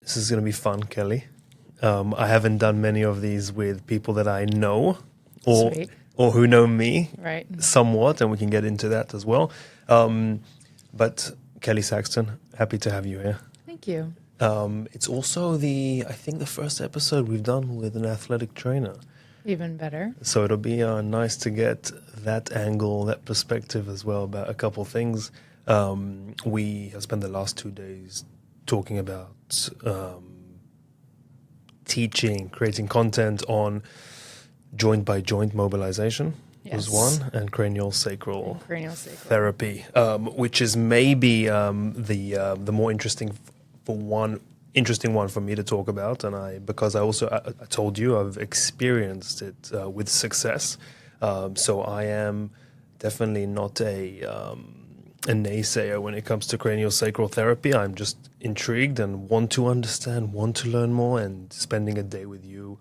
This is going to be fun, Kelly. I haven't done many of these with people that I know or Sweet. or who know me Right. somewhat, and we can get into that as well. But Kelly Saxton, happy to have you here. Thank you. It's also I think the first episode we've done with an athletic trainer. Even better. So it'll be nice to get that angle, that perspective as well about a couple things. We have spent the last 2 days talking about teaching, creating content on joint-by-joint mobilization was one, and cranial sacral therapy, which is maybe the more interesting one for me to talk about, and because I told you I've experienced it with success, so I am definitely not a naysayer when it comes to cranial sacral therapy. I'm just intrigued and want to understand, want to learn more, and spending a day with you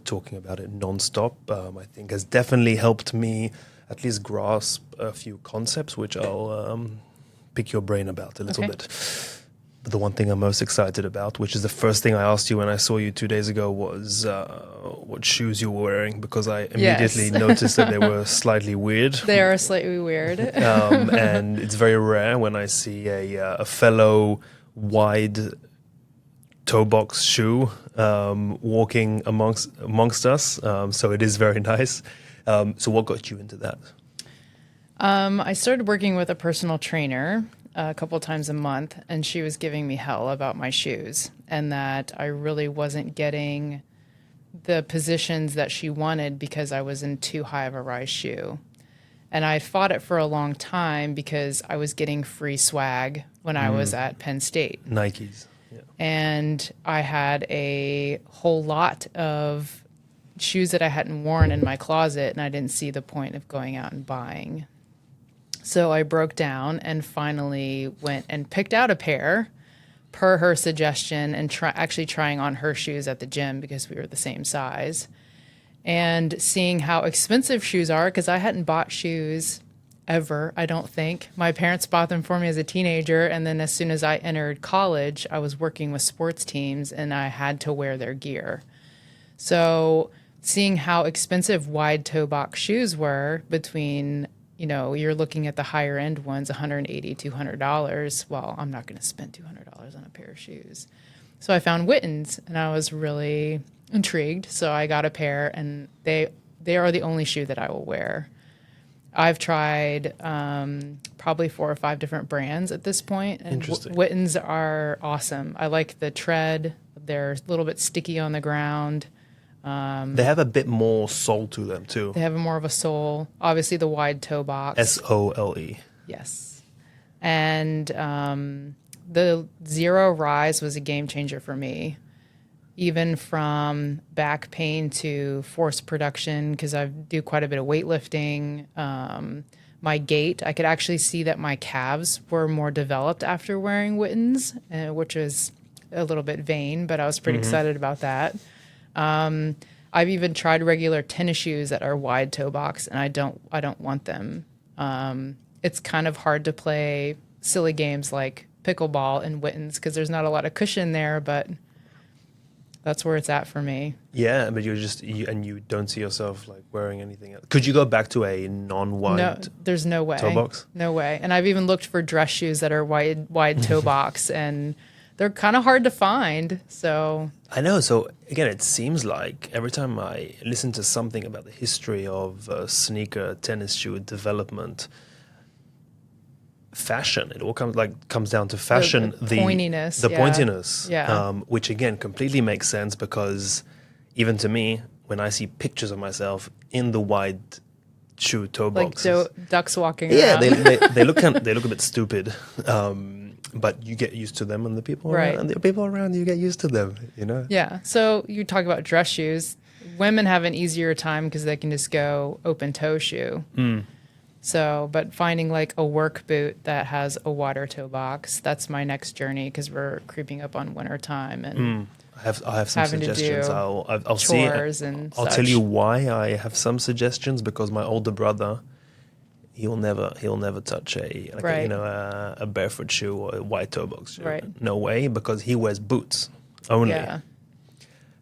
talking about it nonstop, I think has definitely helped me at least grasp a few concepts, which I'll pick your brain about a little bit. But the one thing I'm most excited about, which is the first thing I asked you when I saw you 2 days ago, was what shoes you were wearing, because I immediately noticed that they were slightly weird. They are slightly weird. And it's very rare when I see a fellow wide toe box shoe walking amongst us. So it is very nice. So what got you into that? I started working with a personal trainer a couple times a month, and she was giving me hell about my shoes and that I really wasn't getting the positions that she wanted because I was in too high of a rise shoe. And I fought it for a long time because I was getting free swag when I was at Penn State. Nikes. Yeah. And I had a whole lot of shoes that I hadn't worn in my closet, and I didn't see the point of going out and buying. So I broke down and finally went and picked out a pair per her suggestion, and actually trying on her shoes at the gym because we were the same size, and seeing how expensive shoes are, because I hadn't bought shoes ever, I don't think. My parents bought them for me as a teenager, and then as soon as I entered college, I was working with sports teams and I had to wear their gear. So seeing how expensive wide toe box shoes were, between, you're looking at the higher end ones, $180, $200. Well, I'm not going to spend $200 on a pair of shoes. So I found Wittens, and I was really intrigued. So I got a pair, and they are the only shoe that I will wear. I've tried probably 4 or 5 different brands at this point, and Wittens are awesome. I like the tread. They're a little bit sticky on the ground. They have a bit more sole to them too. They have more of a sole. Obviously, the wide toe box. SOLE. Yes. And the zero rise was a game changer for me, even from back pain to force production, because I do quite a bit of weightlifting. My gait, I could actually see that my calves were more developed after wearing Wittens, which was a little bit vain, but I was pretty excited about that. I've even tried regular tennis shoes that are wide toe box, and I don't want them. It's kind of hard to play silly games like pickleball in Wittens because there's not a lot of cushion there, but that's where it's at for me. Yeah, but you don't see yourself like wearing anything else. Could you go back to a non-wide? No, there's no way. Toe box? No way. And I've even looked for dress shoes that are wide toe box, and they're kind of hard to find. So I know. So again, it seems like every time I listen to something about the history of sneaker tennis shoe development, fashion, it all comes down to fashion. The pointiness. The pointiness. Yeah. Which again completely makes sense, because even to me, when I see pictures of myself in the wide shoe toe boxes, ducks walking around. around. they look a bit stupid. But you get used to them, and the people around you get used to them, Yeah. So you talk about dress shoes. Women have an easier time because they can just go open toe shoe. So, but finding like a work boot that has a wider toe box, that's my next journey, because we're creeping up on winter time, and I have some suggestions. I'll chores see. And I'll tell you why I have some suggestions, because my older brother, he'll never touch a barefoot shoe or a wide toe box shoe. Right. No way, because he wears boots. only. Yeah.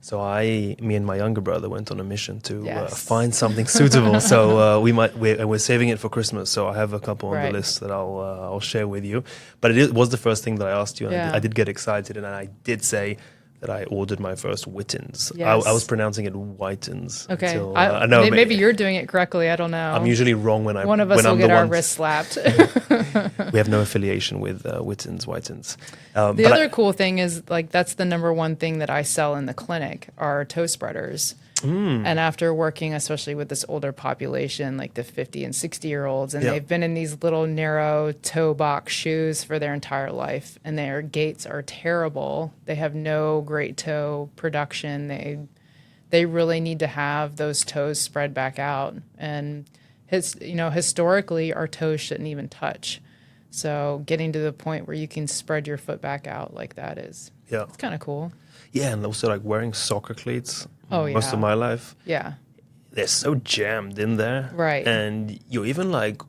So me and my younger brother went on a mission to Yes. find something suitable. So we're saving it for Christmas. So I have a couple on the Right. list that I'll share with you. But it was the first thing that I asked you, and Yeah. I did get excited, and I did say that I ordered my first Wittens. Yes. I was pronouncing it Whitens. Okay. Until, I know maybe you're doing it correctly. I don't know. I'm usually wrong when one of us will get our wrist slapped. We have no affiliation with Whitens. The other cool thing is, like, that's the number one thing that I sell in the clinic are toe spreaders. And after working, especially with this older population, like the 50 and 60-year-olds, and they've been in these little narrow toe box shoes for their entire life, and their gaits are terrible. They have no great toe production. They really need to have those toes spread back out. And historically, our toes shouldn't even touch. So getting to the point where you can spread your foot back out like that it's kind of cool. Yeah, and also like wearing soccer cleats most of my life. Yeah. They're so jammed in there. Right. And you're even like,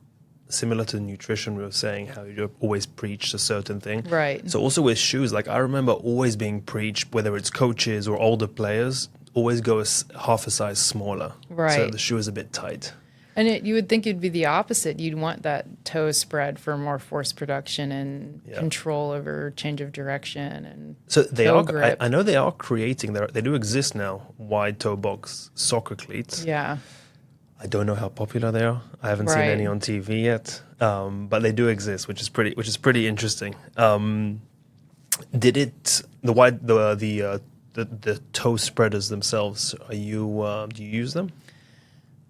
similar to nutrition, we were saying how you always preach a certain thing. Right. So also with shoes, like I remember always being preached, whether it's coaches or older players, always go half a size smaller. Right. So the shoe is a bit tight. And you would think it'd be the opposite. You'd want that toe spread for more force production and control over change of direction and so they toe are. grip. I know they are creating. They do exist now. Wide toe box soccer cleats. Yeah. I don't know how popular they are. I haven't seen any on TV yet, but they do exist, which is pretty interesting. Did it the toe spreaders themselves? Do you use them?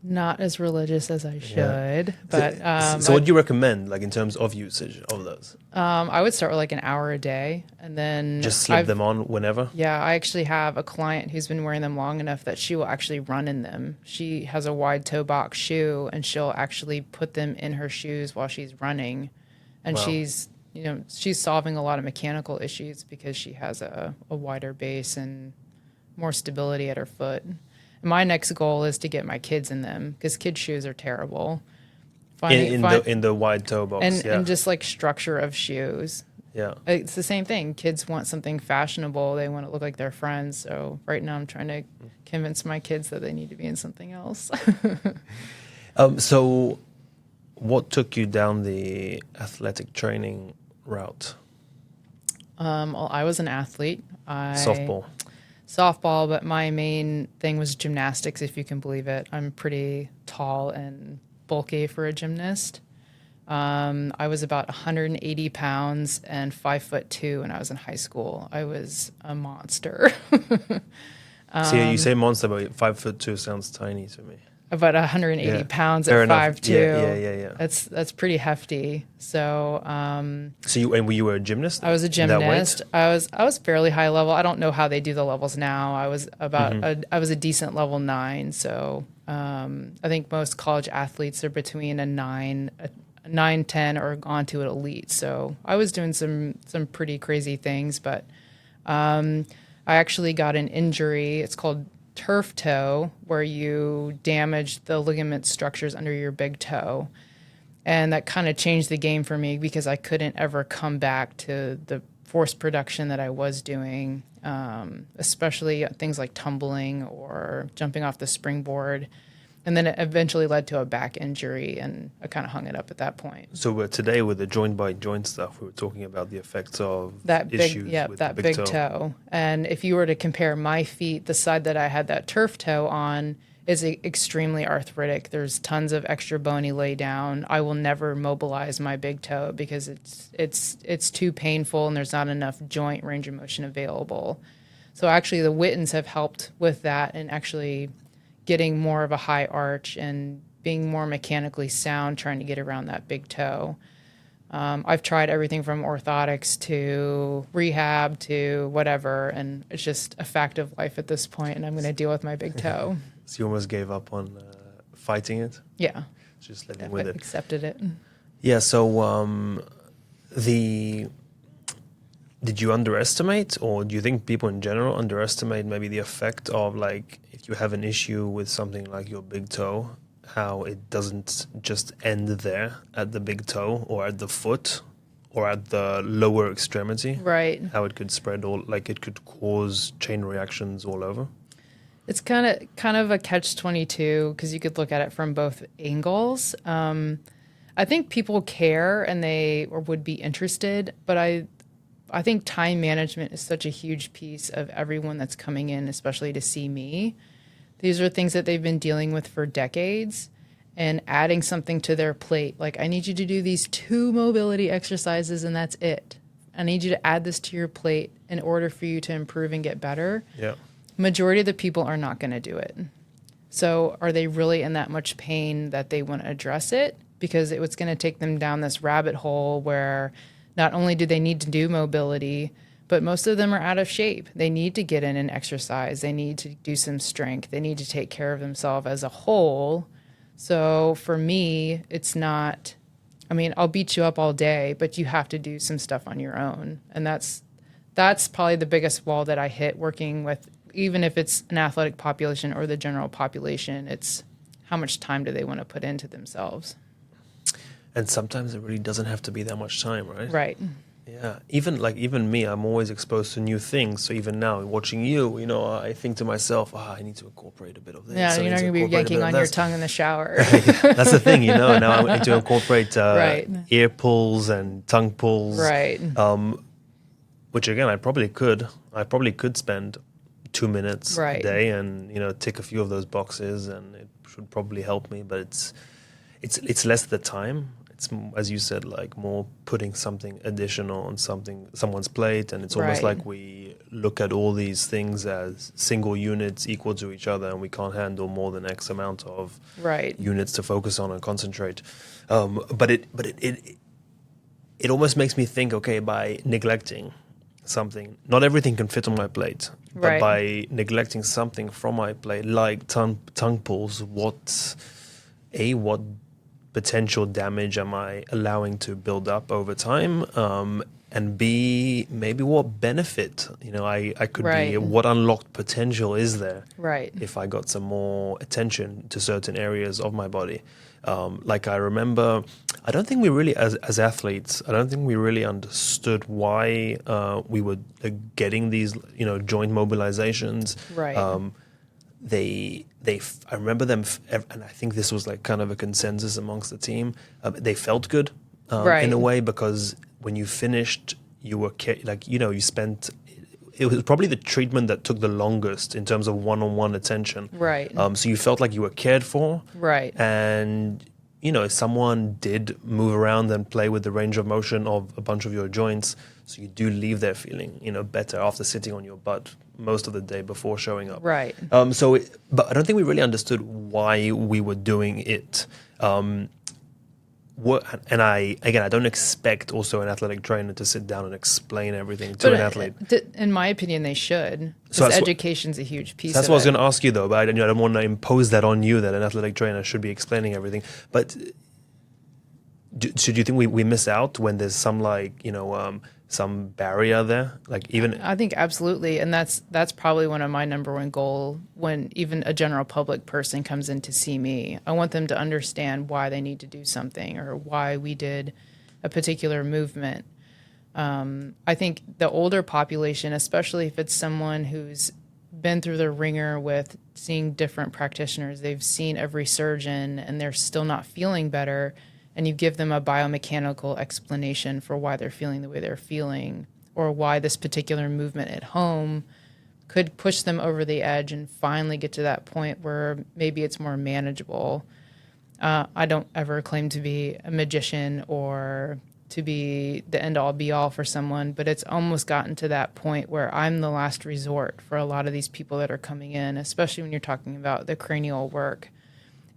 Not as religious as I should, but so what do you recommend, like in terms of usage of those? I would start with like an hour a day, and then Just slip them on whenever. Yeah, I actually have a client who's been wearing them long enough that she will actually run in them. She has a wide toe box shoe, and she'll actually put them in her shoes while she's running, and she's solving a lot of mechanical issues because she has a wider base and more stability at her foot. My next goal is to get my kids in them because kids' shoes are terrible. In the wide toe box, and just like structure of shoes. Yeah, it's the same thing. Kids want something fashionable. They want to look like their friends. So right now I'm trying to convince my kids that they need to be in something else. So what took you down the athletic training route? Well, I was an athlete. Softball, but my main thing was gymnastics, if you can believe it. I'm pretty tall and bulky for a gymnast. I was about 180 pounds and 5'2" when I was in high school. I was a monster. So you say monster, but 5'2" sounds tiny to me. About 180 pounds at 5'2". Yeah. That's pretty hefty. So were you a gymnast? I was a gymnast. I was fairly high level. I don't know how they do the levels now. I was I was a decent level 9. So I think most college athletes are between a 9, 10, or on to an elite. So I was doing some pretty crazy things, but I actually got an injury. It's called turf toe, where you damage the ligament structures under your big toe. And that kind of changed the game for me because I couldn't ever come back to the force production that I was doing, especially things like tumbling or jumping off the springboard. And then it eventually led to a back injury, and I kind of hung it up at that point. So today with the joint-by-joint stuff, we were talking about the effects of that issues with that the big toe. And if you were to compare my feet, the side that I had that turf toe on is extremely arthritic. There's tons of extra bony lay down. I will never mobilize my big toe because it's too painful and there's not enough joint range of motion available. So actually the Wittens have helped with that and actually getting more of a high arch and being more mechanically sound trying to get around that big toe. I've tried everything from orthotics to rehab to whatever, and it's just a fact of life at this point, and I'm going to deal with my big toe. So you almost gave up on fighting it? Yeah. Just living with it. Accepted it. Yeah, so did you underestimate, or do you think people in general underestimate maybe the effect of, like, if you have an issue with something like your big toe, how it doesn't just end there at the big toe or at the foot, or at the lower extremity, right? How it could spread, or like it could cause chain reactions all over. It's kind of a catch-22 because you could look at it from both angles. I think people care and they would be interested, but I think time management is such a huge piece of everyone that's coming in, especially to see me. These are things that they've been dealing with for decades, and adding something to their plate. Like, I need you to do these 2 mobility exercises and that's it. I need you to add this to your plate in order for you to improve and get better. Yeah. Majority of the people are not going to do it. So are they really in that much pain that they want to address it? Because it was going to take them down this rabbit hole where not only do they need to do mobility, but most of them are out of shape. They need to get in and exercise. They need to do some strength. They need to take care of themselves as a whole. So for me, it's not, I mean, I'll beat you up all day, but you have to do some stuff on your own. And that's probably the biggest wall that I hit working with, even if it's an athletic population or the general population, it's how much time do they want to put into themselves. And sometimes it really doesn't have to be that much time, right? Right. Yeah. Even me, I'm always exposed to new things. So even now, watching you, I think to myself, I need to incorporate a bit of this. Yeah, you're not going to be yanking on your tongue in the shower. That's the thing, now I need to incorporate right. ear pulls and tongue pulls. Right. Which again, I probably could spend 2 minutes right. a day and, tick a few of those boxes, and it should probably help me, but it's less the time. It's, as you said, like more putting something additional on someone's plate, and it's almost right. like we look at all these things as single units equal to each other, and we can't handle more than X amount of right. units to focus on and concentrate. But it almost makes me think, okay, by neglecting something, not everything can fit on my plate, but right. by neglecting something from my plate, like tongue pulls, what potential damage am I allowing to build up over time? And B, maybe what benefit, I could right. be, what unlocked potential is there right. if I got some more attention to certain areas of my body. Like I remember, I don't think we really, as athletes, I don't think we really understood why we were getting these, joint mobilizations. Right. I remember them, and I think this was like kind of a consensus amongst the team. They felt good right. in a way, because when you finished, you were you spent. It was probably the treatment that took the longest in terms of one-on-one attention. Right. So you felt like you were cared for. Right. And if someone did move around and play with the range of motion of a bunch of your joints, so you do leave there feeling, better after sitting on your butt most of the day before showing up. Right. But I don't think we really understood why we were doing it. And I don't expect also an athletic trainer to sit down and explain everything to an athlete. In my opinion, they should. So education's a huge piece. That's of what I was it. going to ask you, though. But I don't want to impose that on you, that an athletic trainer should be explaining everything. But do you think we miss out when there's some some barrier there? Like even I think absolutely, and that's probably one of my number one goal when even a general public person comes in to see me. I want them to understand why they need to do something or why we did a particular movement. I think the older population, especially if it's someone who's been through the ringer with seeing different practitioners, they've seen every surgeon and they're still not feeling better, and you give them a biomechanical explanation for why they're feeling the way they're feeling or why this particular movement at home could push them over the edge and finally get to that point where maybe it's more manageable. I don't ever claim to be a magician or to be the end-all be-all for someone, but it's almost gotten to that point where I'm the last resort for a lot of these people that are coming in, especially when you're talking about the cranial work.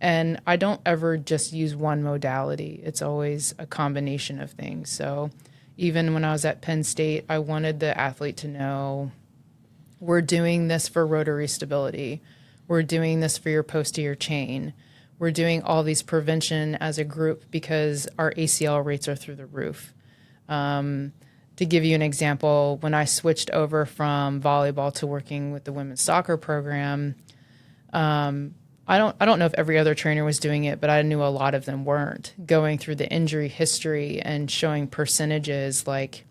And I don't ever just use one modality. It's always a combination of things. So even when I was at Penn State, I wanted the athlete to know, we're doing this for rotary stability. We're doing this for your posterior chain. We're doing all these prevention as a group because our ACL rates are through the roof. To give you an example, when I switched over from volleyball to working with the women's soccer program, I don't know if every other trainer was doing it, but I knew a lot of them weren't, going through the injury history and showing percentages like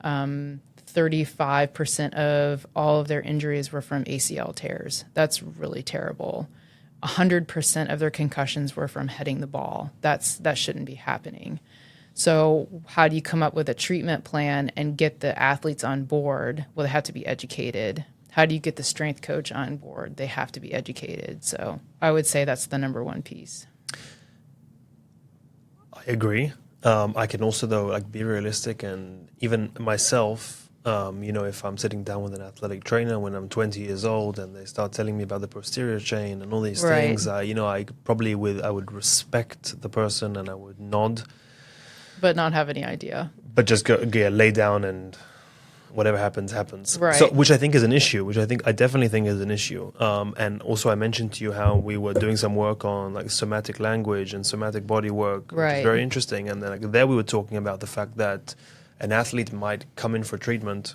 35% of all of their injuries were from ACL tears. That's really terrible. 100% of their concussions were from hitting the ball. That shouldn't be happening. So how do you come up with a treatment plan and get the athletes on board? Well, they have to be educated. How do you get the strength coach on board? They have to be educated. So I would say that's the number one piece. I agree. I can also, though, like, be realistic, and even myself, if I'm sitting down with an athletic trainer when I'm 20 years old and they start telling me about the posterior chain and all these things, I would respect the person and I would nod. But not have any idea. But just lay down and whatever happens, happens. Right. So, which I think is an issue, I definitely think is an issue. And also I mentioned to you how we were doing some work on like somatic language and somatic body work, which is very interesting. And then there we were talking about the fact that an athlete might come in for treatment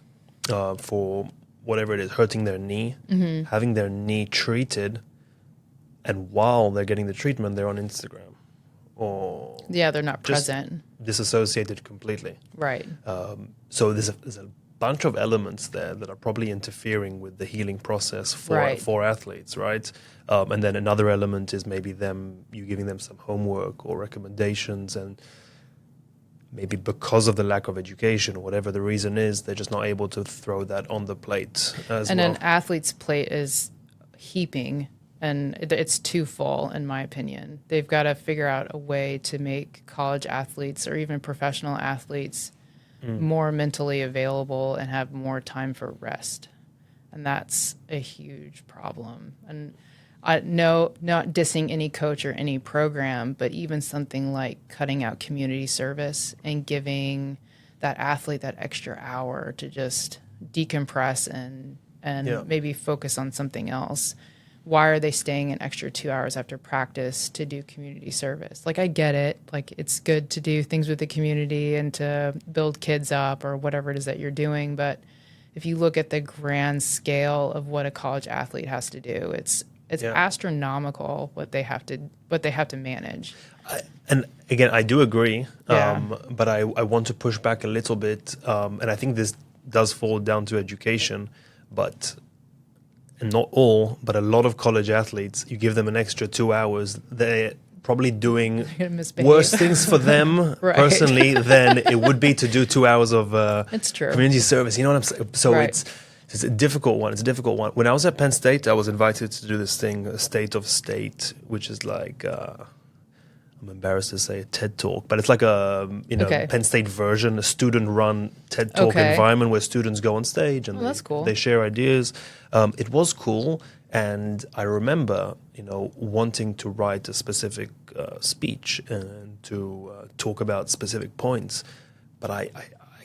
for whatever it is, hurting their knee, having their knee treated, and while they're getting the treatment, they're on Instagram. Or they're not present. Disassociated completely. Right. So there's a bunch of elements there that are probably interfering with the healing process for athletes, right? And then another element is maybe you giving them some homework or recommendations, and maybe because of the lack of education or whatever the reason is, they're just not able to throw that on the plate as well. And an athlete's plate is heaping. And it's too full, in my opinion. They've got to figure out a way to make college athletes or even professional athletes more mentally available and have more time for rest. And that's a huge problem. And not dissing any coach or any program, but even something like cutting out community service and giving that athlete that extra hour to just decompress and maybe focus on something else. Why are they staying an extra 2 hours after practice to do community service? Like, I get it. Like, it's good to do things with the community and to build kids up or whatever it is that you're doing. But if you look at the grand scale of what a college athlete has to do, it's astronomical what they have to manage. And again, I do agree. But I want to push back a little bit. And I think this does fall down to education, and not all, but a lot of college athletes, you give them an extra 2 hours, they're probably doing worse things for them personally than it would be to do 2 hours of community service. You know what I'm saying? So it's a difficult one. When I was at Penn State, I was invited to do this thing, a State of State, which is like, I'm embarrassed to say a TED Talk, but it's like a Penn State version, a student-run TED Talk environment where students go on stage and that's cool. They share ideas. It was cool, and I remember, wanting to write a specific speech and to talk about specific points, but I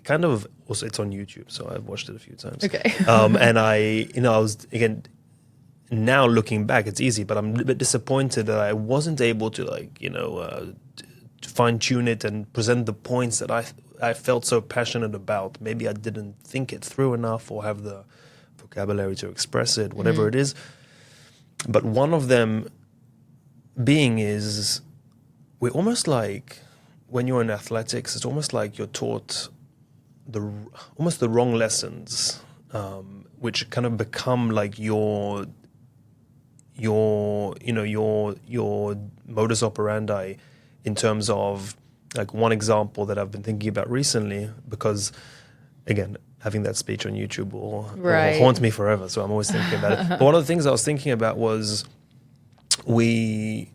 kind of also, it's on YouTube, so I've watched it a few times. Okay. And I was again. Now looking back, it's easy, but I'm a bit disappointed that I wasn't able to to fine tune it and present the points that I felt so passionate about. Maybe I didn't think it through enough or have the vocabulary to express it, whatever it is. But one of them being is, we're almost like, when you're in athletics, it's almost like you're taught almost the wrong lessons, which kind of become like your modus operandi, in terms of, like, one example that I've been thinking about recently, because again, having that speech on YouTube will haunt me forever, so I'm always thinking about it. But one of the things I was thinking about was we're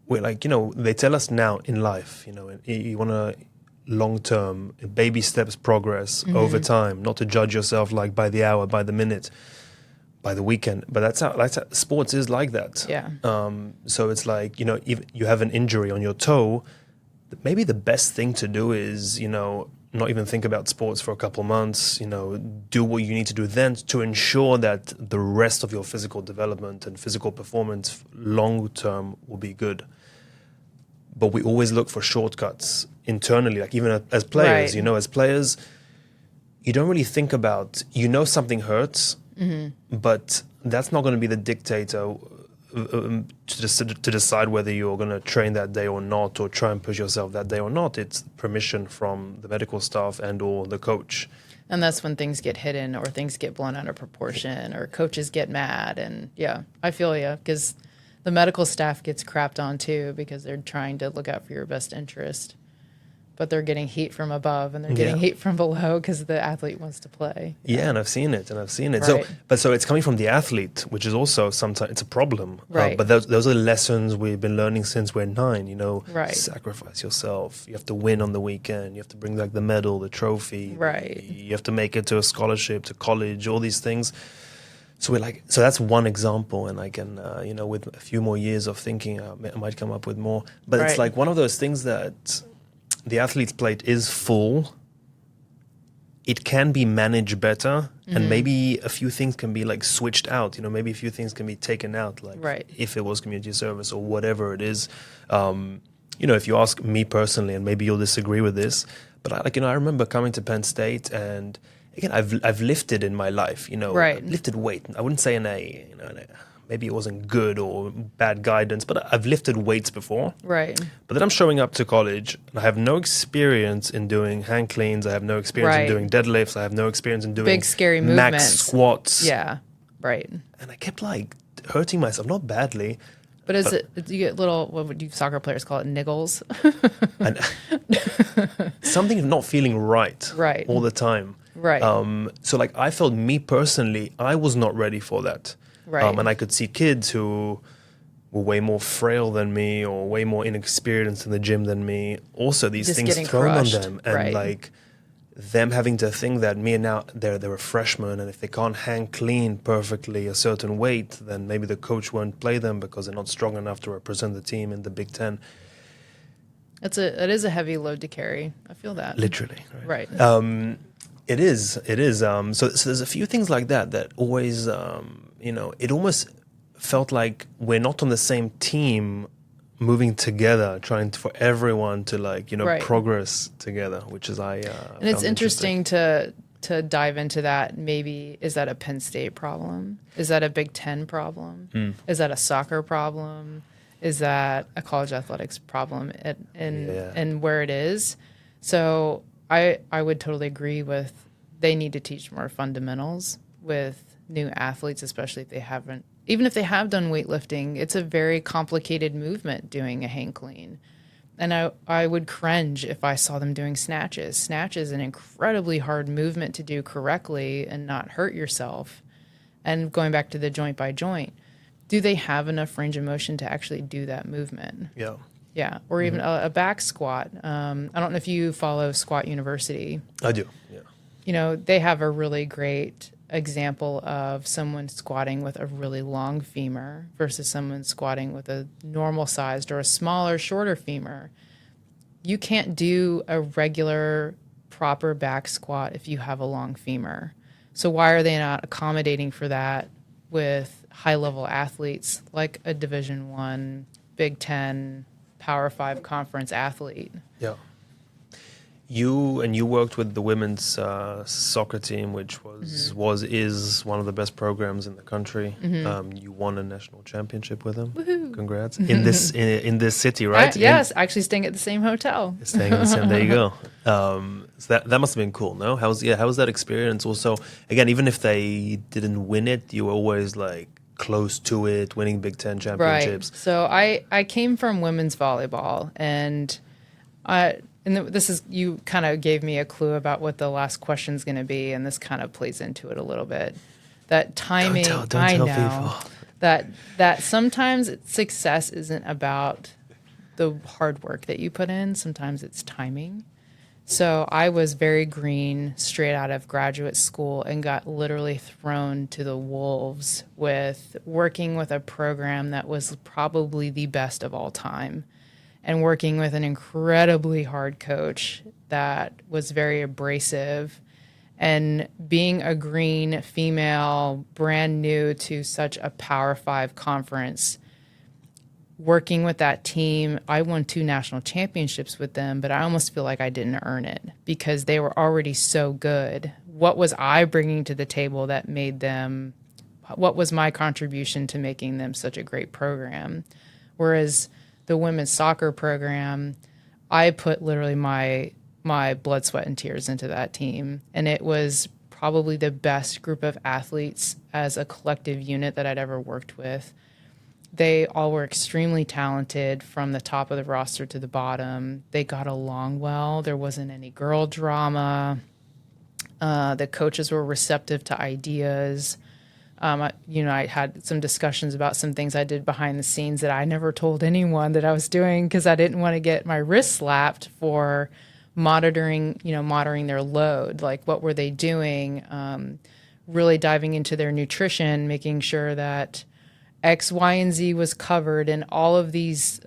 like, they tell us now in life, you want to long-term, baby steps progress over time, not to judge yourself like by the hour, by the minute, by the weekend. But that's how sports is like that. Yeah. So it's like, if you have an injury on your toe, maybe the best thing to do is, not even think about sports for a couple months, do what you need to do then to ensure that the rest of your physical development and physical performance long-term will be good. But we always look for shortcuts internally, like even as players, as players, you don't really think about, something hurts, but that's not going to be the dictator to decide whether you're going to train that day or not, or try and push yourself that day or not. It's permission from the medical staff and or the coach. And that's when things get hidden or things get blown out of proportion or coaches get mad. And yeah, I feel you, because the medical staff gets crapped on too because they're trying to look out for your best interest. But they're getting heat from above and they're getting heat from below because the athlete wants to play. Yeah, and I've seen it. Right. So it's coming from the athlete, which is also sometimes it's a problem. Right. But those are lessons we've been learning since we're 9. You know, right. Sacrifice yourself. You have to win on the weekend. You have to bring back the medal, the trophy. Right. You have to make it to a scholarship, to college, all these things. So so that's one example, and I can, with a few more years of thinking, I might come up with more. But it's like one of those things that the athlete's plate is full. It can be managed better, and maybe a few things can be like switched out. You know, maybe a few things can be taken out, like if it was community service or whatever it is. If you ask me personally, and maybe you'll disagree with this, but I remember coming to Penn State, and again, I've lifted in my life. I've lifted weight. I wouldn't say maybe it wasn't good or bad guidance, but I've lifted weights before. Right. But then I'm showing up to college, and I have no experience in doing hang cleans. I have no experience in doing deadlifts. I have no experience in doing big, scary max movements. Squats. Yeah, right. And I kept hurting myself, not badly. But you get little, what would you soccer players call it, niggles? And something of not feeling right all the time. Right. So I felt, me personally, I was not ready for that. Right. And I could see kids who were way more frail than me or way more inexperienced in the gym than me. Also, these just things thrown crushed. on them. And them having to think that me and now they're a freshman, and if they can't hang clean perfectly a certain weight, then maybe the coach won't play them because they're not strong enough to represent the team in the Big Ten. It is a heavy load to carry. I feel that. Literally. Right. It is. So there's a few things like that always, it almost felt like we're not on the same team moving together, trying for everyone to progress together, which is and it's interesting to dive into that. Maybe, is that a Penn State problem? Is that a Big Ten problem? Is that a soccer problem? Is that a college athletics problem and where it is? So I would totally agree with, they need to teach more fundamentals with new athletes, especially if they haven't, even if they have done weightlifting. It's a very complicated movement, doing a hang clean. And I would cringe if I saw them doing snatches. Snatch is an incredibly hard movement to do correctly and not hurt yourself. And going back to the joint by joint, do they have enough range of motion to actually do that movement? Yeah. Yeah, or even a back squat. I don't know if you follow Squat University. I do, yeah. They have a really great example of someone squatting with a really long femur versus someone squatting with a normal sized or a smaller, shorter femur. You can't do a regular, proper back squat if you have a long femur. So why are they not accommodating for that with high-level athletes like a Division I, Big Ten, Power 5 conference athlete? Yeah. You worked with the women's soccer team, which is one of the best programs in the country. You won a national championship with them. Woohoo. Congrats! In this city, right? Yes, actually staying at the same hotel. Staying at the same. There you go. So that must have been cool. No, how was that experience? Also, again, even if they didn't win it, you were always close to it, winning Big Ten championships. Right. So I came from women's volleyball, and this is, you kind of gave me a clue about what the last question's going to be, and this kind of plays into it a little bit. That timing, don't tell people. That sometimes success isn't about the hard work that you put in. Sometimes it's timing. So I was very green straight out of graduate school and got literally thrown to the wolves with working with a program that was probably the best of all time, and working with an incredibly hard coach that was very abrasive, and being a green female, brand new to such a Power 5 conference. Working with that team, I won 2 national championships with them, but I almost feel like I didn't earn it because they were already so good. What was I bringing to the table that made them what was my contribution to making them such a great program? Whereas the women's soccer program, I put literally my blood, sweat, and tears into that team. And it was probably the best group of athletes as a collective unit that I'd ever worked with. They all were extremely talented from the top of the roster to the bottom. They got along well. There wasn't any girl drama. The coaches were receptive to ideas. I had some discussions about some things I did behind the scenes that I never told anyone that I was doing because I didn't want to get my wrist slapped for monitoring their load. Like, what were they doing? Really diving into their nutrition, making sure that X, Y, and Z was covered, and all of these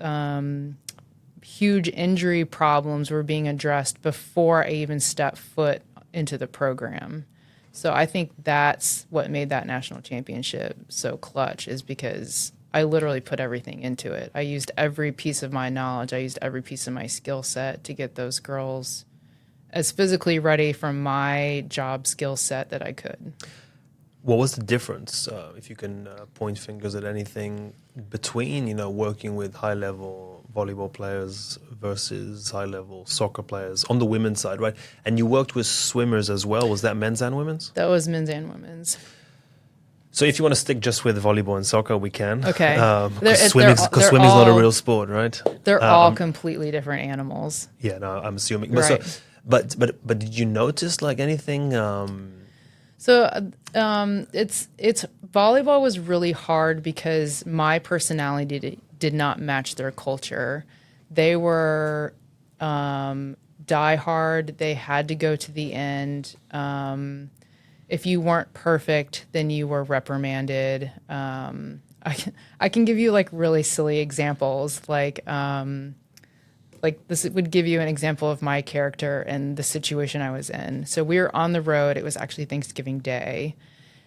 huge injury problems were being addressed before I even stepped foot into the program. So I think that's what made that national championship so clutch, is because I literally put everything into it. I used every piece of my knowledge. I used every piece of my skill set to get those girls as physically ready for my job skill set that I could. What was the difference, if you can point fingers at anything, between, working with high-level volleyball players versus high-level soccer players on the women's side, right? And you worked with swimmers as well. Was that men's and women's? That was men's and women's. So if you want to stick just with volleyball and soccer, we can. Okay. Because swimming's not a real sport, right? They're all completely different animals. Yeah, no, I'm assuming. Right. But did you notice like anything? It's volleyball was really hard because my personality did not match their culture. They were die hard. They had to go to the end. If you weren't perfect, then you were reprimanded. I can give you like really silly examples, like this would give you an example of my character and the situation I was in. So we were on the road. It was actually Thanksgiving Day,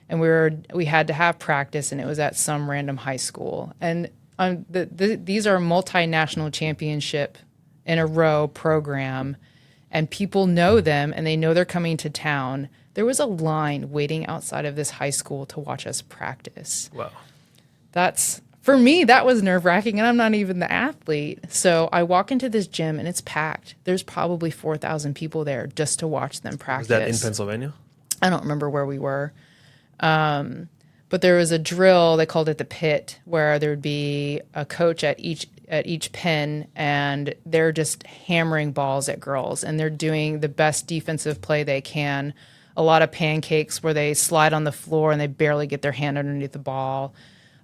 and we had to have practice, and it was at some random high school. And these are multinational championship in a row program, and people know them, and they know they're coming to town. There was a line waiting outside of this high school to watch us practice. Wow. For me, that was nerve-wracking, and I'm not even the athlete. So I walk into this gym, and it's packed. There's probably 4,000 people there just to watch them practice. Was that in Pennsylvania? I don't remember where we were. But there was a drill, they called it the pit, where there would be a coach at each pin, and they're just hammering balls at girls, and they're doing the best defensive play they can. A lot of pancakes where they slide on the floor and they barely get their hand underneath the ball.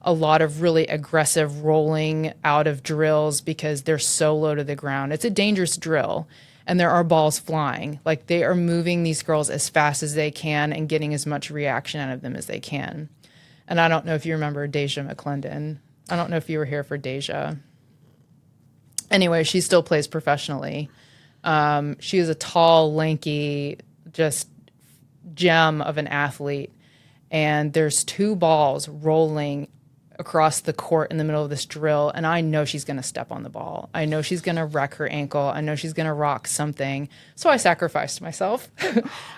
A lot of really aggressive rolling out of drills because they're so low to the ground. It's a dangerous drill, and there are balls flying. Like, they are moving these girls as fast as they can and getting as much reaction out of them as they can. And I don't know if you remember Deja McClendon. I don't know if you were here for Deja. Anyway, she still plays professionally. She is a tall, lanky, just gem of an athlete. And there's two balls rolling across the court in the middle of this drill, and I know she's going to step on the ball. I know she's going to wreck her ankle. I know she's going to rock something. So I sacrificed myself.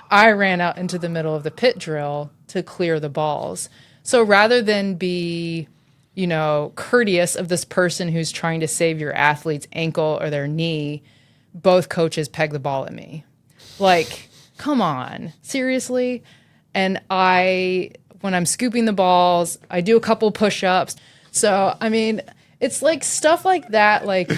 I ran out into the middle of the pit drill to clear the balls. So rather than be, courteous of this person who's trying to save your athlete's ankle or their knee, both coaches pegged the ball at me. Like, come on, seriously? And when I'm scooping the balls, I do a couple push-ups. So, I mean, it's like stuff like that. Like,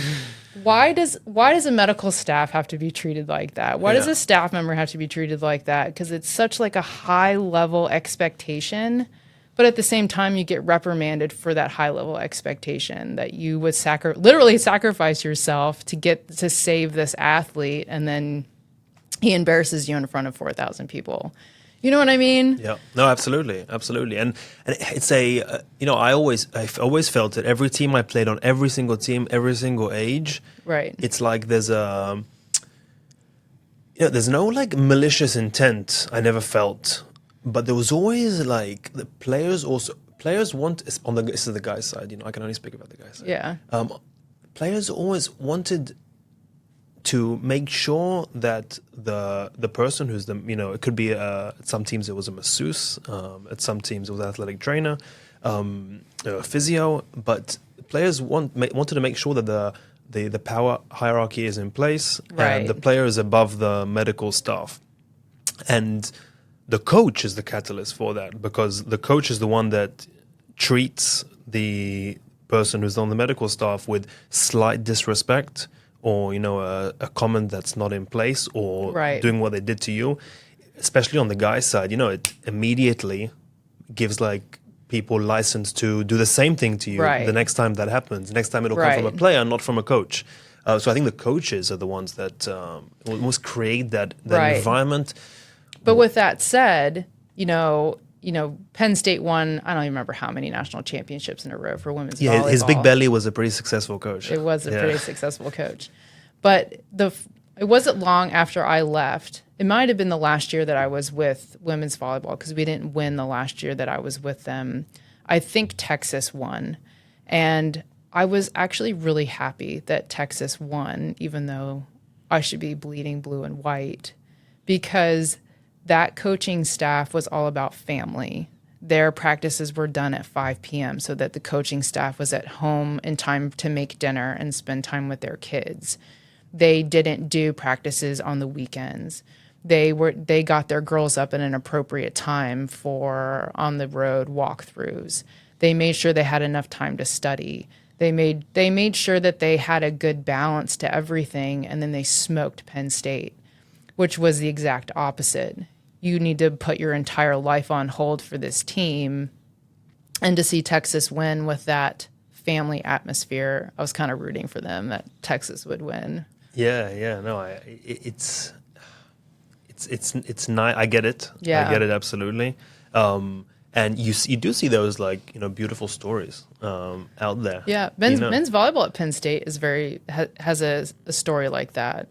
why does a medical staff have to be treated like that? Why does a staff member have to be treated like that? Because it's such like a high-level expectation. But at the same time, you get reprimanded for that high-level expectation that you would literally sacrifice yourself to save this athlete, and then he embarrasses you in front of 4,000 people. You know what I mean? Yeah. No, absolutely, absolutely. And it's I've always felt that every team I played on, every single team, every single age, right? It's like there's there's no like malicious intent. I never felt, but there was always like the players want this is the guy's side. I can only speak about the guy's side. Yeah. Players always wanted to make sure that the person who's it could be at some teams it was a masseuse, at some teams it was an athletic trainer, a physio, but players wanted to make sure that the power hierarchy is in place, and the player is above the medical staff, and the coach is the catalyst for that, because the coach is the one that treats the person who's on the medical staff with slight disrespect, or a comment that's not in place, or doing what they did to you. Especially on the guy's side, it immediately gives people license to do the same thing to you the next time that happens. Next time it'll come from a player, not from a coach. So I think the coaches are the ones that almost create that environment. But with that said, Penn State won, I don't even remember how many national championships in a row for women's volleyball. His big belly was a pretty successful coach. It was a pretty successful coach. But it wasn't long after I left. It might have been the last year that I was with women's volleyball, because we didn't win the last year that I was with them. I think Texas won. And I was actually really happy that Texas won, even though I should be bleeding blue and white, because that coaching staff was all about family. Their practices were done at 5 p.m. so that the coaching staff was at home in time to make dinner and spend time with their kids. They didn't do practices on the weekends. They got their girls up at an appropriate time for on the road walkthroughs. They made sure they had enough time to study. They made sure that they had a good balance to everything, and then they smoked Penn State, which was the exact opposite. You need to put your entire life on hold for this team. And to see Texas win with that family atmosphere, I was kind of rooting for them that Texas would win. Yeah, no, it's nice. I get it. Yeah. I get it absolutely. And you do see those beautiful stories out there. Yeah, men's volleyball at Penn State is has a story like that.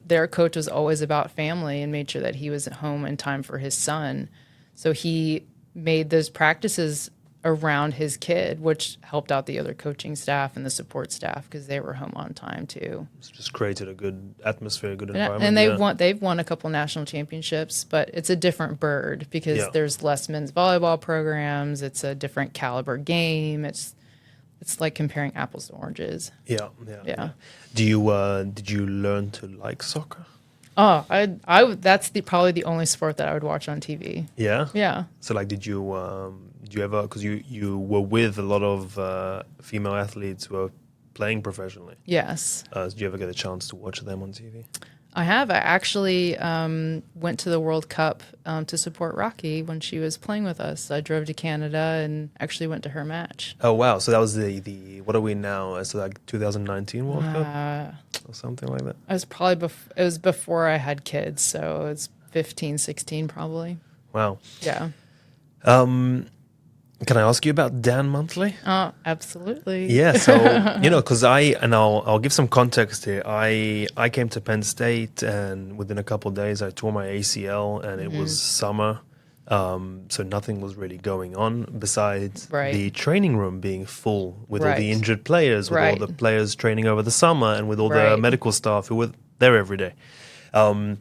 Their coach was always about family and made sure that he was at home in time for his son. So he made those practices around his kid, which helped out the other coaching staff and the support staff, because they were home on time too. It's just created a good atmosphere, a good environment. And they've won a couple national championships, but it's a different bird because there's less men's volleyball programs. It's a different caliber game. It's like comparing apples to oranges. Yeah. Did you learn to like soccer? Oh, that's probably the only sport that I would watch on TV. Yeah. Yeah. So did you ever, because you were with a lot of female athletes who are playing professionally? Yes. Did you ever get a chance to watch them on TV? I have. I actually went to the World Cup to support Rocky when she was playing with us. I drove to Canada and actually went to her match. Oh, wow. So that was the what are we now? So 2019 World Cup? Or something like that? I was probably it was before I had kids, so it was 15, 16 probably. Wow. Yeah. Can I ask you about Dan Monthly? Oh, absolutely. Yeah, so, because I'll give some context here. I came to Penn State, and within a couple of days I tore my ACL, and it was summer. So nothing was really going on besides the training room being full with all the injured players, with all the players training over the summer, and with all the medical staff who were there every day. So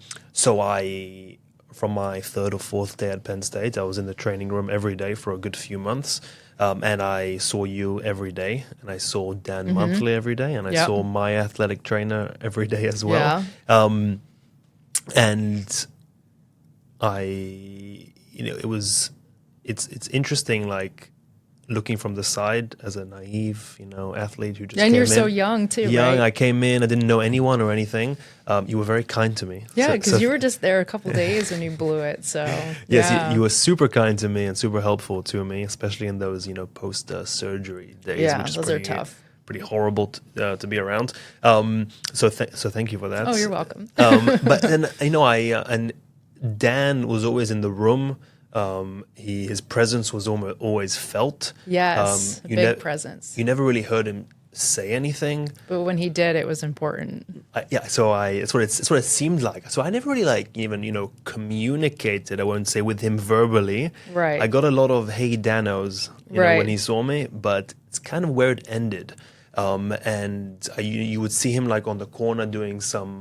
from my third or fourth day at Penn State, I was in the training room every day for a good few months. And I saw you every day, and I saw Dan Monthly every day, and I saw my athletic trainer every day as well. Yeah. And it's interesting, looking from the side as a naive, athlete who just came in. And you're so young too, right? I came in, I didn't know anyone or anything. You were very kind to me. Yeah, because you were just there a couple days and you blew it. So yes, you were super kind to me and super helpful to me, especially in those post-surgery days. Yeah, which those are tough. Pretty horrible to be around. So thank you for that. Oh, you're welcome. But then and Dan was always in the room. His presence was always felt. Yes, a big presence. You never really heard him say anything, but when he did, it was important. So it's what it seemed like. So I never really even communicated. I won't say with him verbally. Right. I got a lot of "Hey Danos," when he saw me, but it's kind of where it ended. And you would see him like on the corner doing some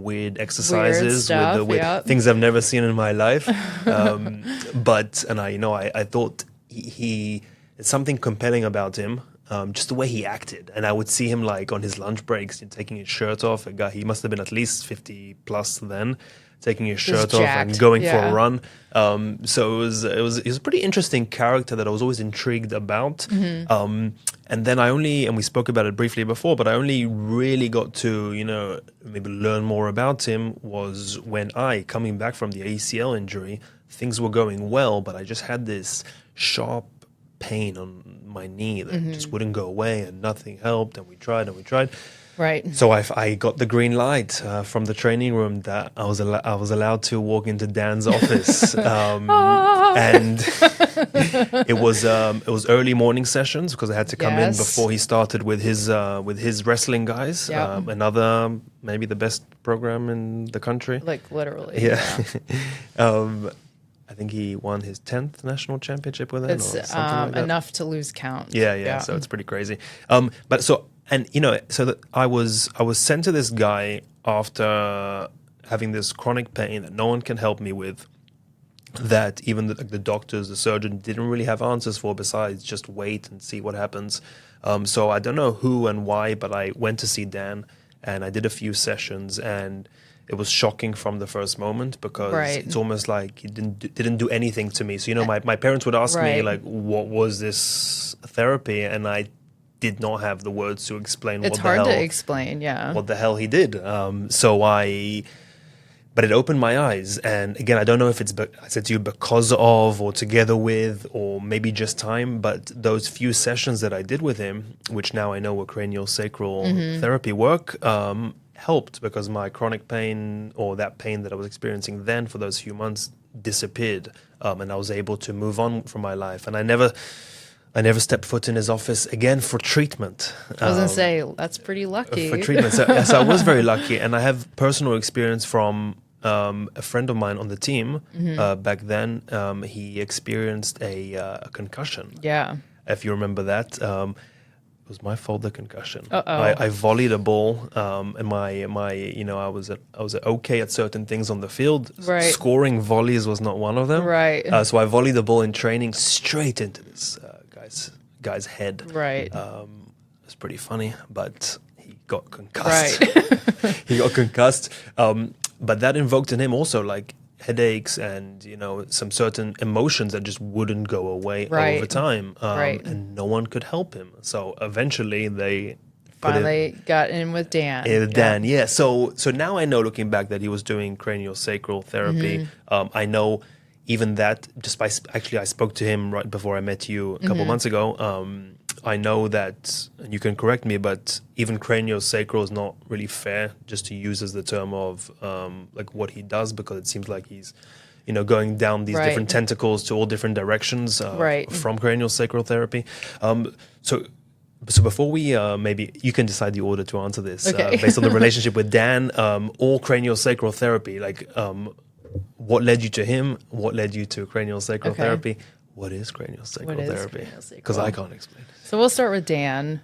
weird exercises stuff, with things I've never seen in my life. But I thought he there's something compelling about him. Just the way he acted. And I would see him like on his lunch breaks, taking his shirt off. A guy, he must have been at least 50 plus then, taking his shirt off and going for a run. So it was a pretty interesting character that I was always intrigued about. And then and we spoke about it briefly before, but I only really got to, maybe learn more about him was when coming back from the ACL injury, things were going well, but I just had this sharp pain on my knee that just wouldn't go away, and nothing helped, and we tried. Right. So I got the green light from the training room that I was allowed to walk into Dan's office, and it was early morning sessions because I had to come in before he started with his wrestling guys. Another maybe the best program in the country, like literally. Yeah. I think he won his 10th national championship with it. It's or something like that. Enough to lose count. Yeah. So it's pretty crazy. So that I was sent to this guy after having this chronic pain that no one can help me with, that even the doctors, the surgeon didn't really have answers for besides just wait and see what happens. So I don't know who and why, but I went to see Dan and I did a few sessions, and it was shocking from the first moment because it's almost like he didn't do anything to me. So, my parents would ask me, like, what was this therapy? And I did not have the words to explain it's what the hell. It's hard to explain, what the hell he did. But it opened my eyes. And again, I don't know if it's, I said to you, because of or together with or maybe just time, but those few sessions that I did with him, which now I know were cranial sacral therapy work, helped because my chronic pain, or that pain that I was experiencing then for those few months, disappeared, and I was able to move on from my life. And I never stepped foot in his office again for treatment. I was going to say, that's pretty lucky. For treatment. So I was very lucky. And I have personal experience from a friend of mine on the team back then. He experienced a concussion. Yeah. If you remember that. It was my fault, the concussion. I volleyed a ball, and I was okay at certain things on the field. Right. Scoring volleys was not one of them. Right. So I volleyed the ball in training straight into this guy's head. Right. It was pretty funny, but he got concussed. Right. He got concussed. But that invoked in him also like headaches and some certain emotions that just wouldn't go away over time, and no one could help him. So eventually they finally got in with Dan. Dan, yeah. So now I know, looking back, that he was doing cranial sacral therapy. I know even that just by I spoke to him right before I met you a couple months ago. I know that, and you can correct me, but even cranial sacral is not really fair just to use as the term of like what he does, because it seems like he's going down these different tentacles to all different directions from cranial sacral therapy. So before we maybe you can decide the order to answer this based on the relationship with Dan or cranial sacral therapy. Like, what led you to him? What led you to cranial sacral therapy? What is cranial sacral therapy? Because I can't explain. So we'll start with Dan.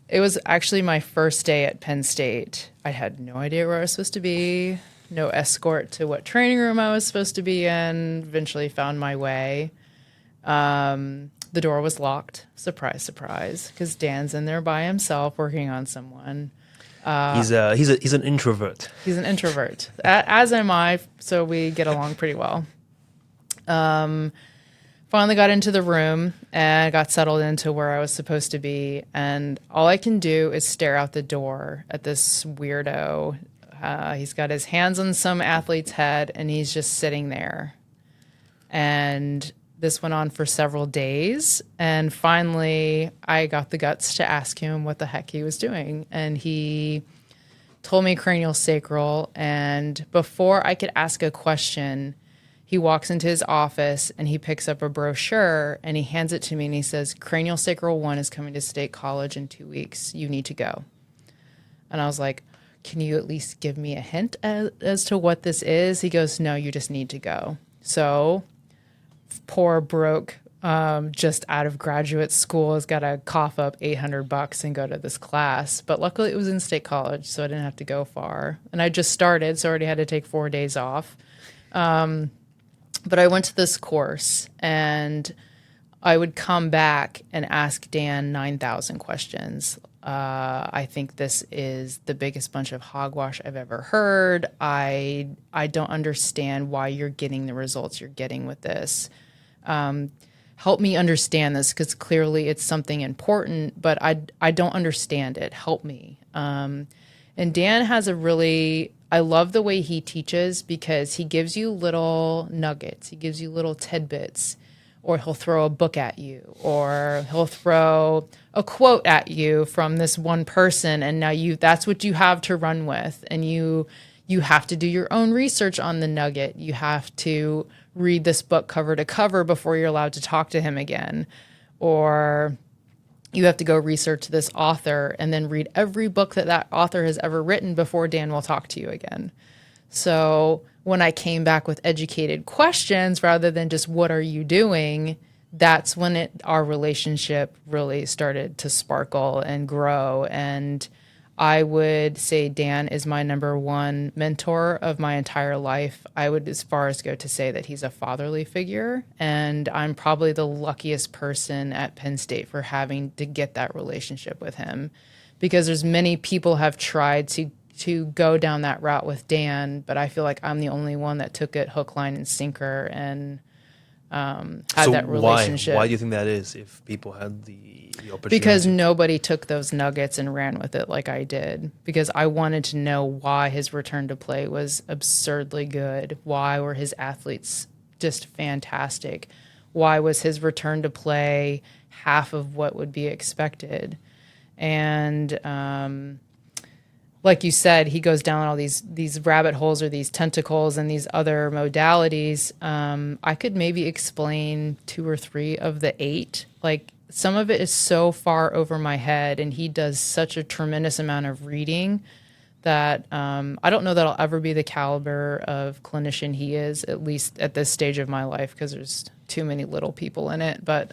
It was actually my first day at Penn State. I had no idea where I was supposed to be, no escort to what training room I was supposed to be in. Eventually found my way. The door was locked. Surprise, surprise, because Dan's in there by himself working on someone. He's an introvert. He's an introvert, as am I, so we get along pretty well. Finally got into the room and got settled into where I was supposed to be. And all I can do is stare out the door at this weirdo. He's got his hands on some athlete's head and he's just sitting there. And this went on for several days. And finally I got the guts to ask him what the heck he was doing. And he told me cranial sacral. And before I could ask a question, he walks into his office and he picks up a brochure and he hands it to me and he says, Cranial Sacral 1 is coming to State College in 2 weeks. You need to go. And I was like, can you at least give me a hint as to what this is? He goes, no, you just need to go. So poor broke just out of graduate school has got to cough up $800 and go to this class. But luckily it was in State College, so I didn't have to go far. And I just started, so I already had to take 4 days off. But I went to this course, and I would come back and ask Dan 9,000 questions. I think this is the biggest bunch of hogwash I've ever heard. I don't understand why you're getting the results you're getting with this. Help me understand this, because clearly it's something important, but I don't understand it. Help me. And Dan has I love the way he teaches, because he gives you little nuggets. He gives you little tidbits, or he'll throw a book at you, or he'll throw a quote at you from this one person. And now that's what you have to run with. And you have to do your own research on the nugget. You have to read this book cover to cover before you're allowed to talk to him again. Or you have to go research this author and then read every book that author has ever written before Dan will talk to you again. So when I came back with educated questions rather than just what are you doing, that's when our relationship really started to sparkle and grow. And I would say Dan is my number one mentor of my entire life. I would as far as go to say that he's a fatherly figure, and I'm probably the luckiest person at Penn State for having to get that relationship with him, because there's many people have tried to go down that route with Dan, but I feel like I'm the only one that took it hook, line, and sinker and had that relationship. Why do you think that is, if people had the opportunity? Because nobody took those nuggets and ran with it like I did. Because I wanted to know why his return to play was absurdly good. Why were his athletes just fantastic? Why was his return to play half of what would be expected? And like you said, he goes down all these rabbit holes or these tentacles and these other modalities. I could maybe explain 2 or 3 of the 8. Like, some of it is so far over my head, and he does such a tremendous amount of reading that I don't know that I'll ever be the caliber of clinician he is, at least at this stage of my life, because there's too many little people in it. But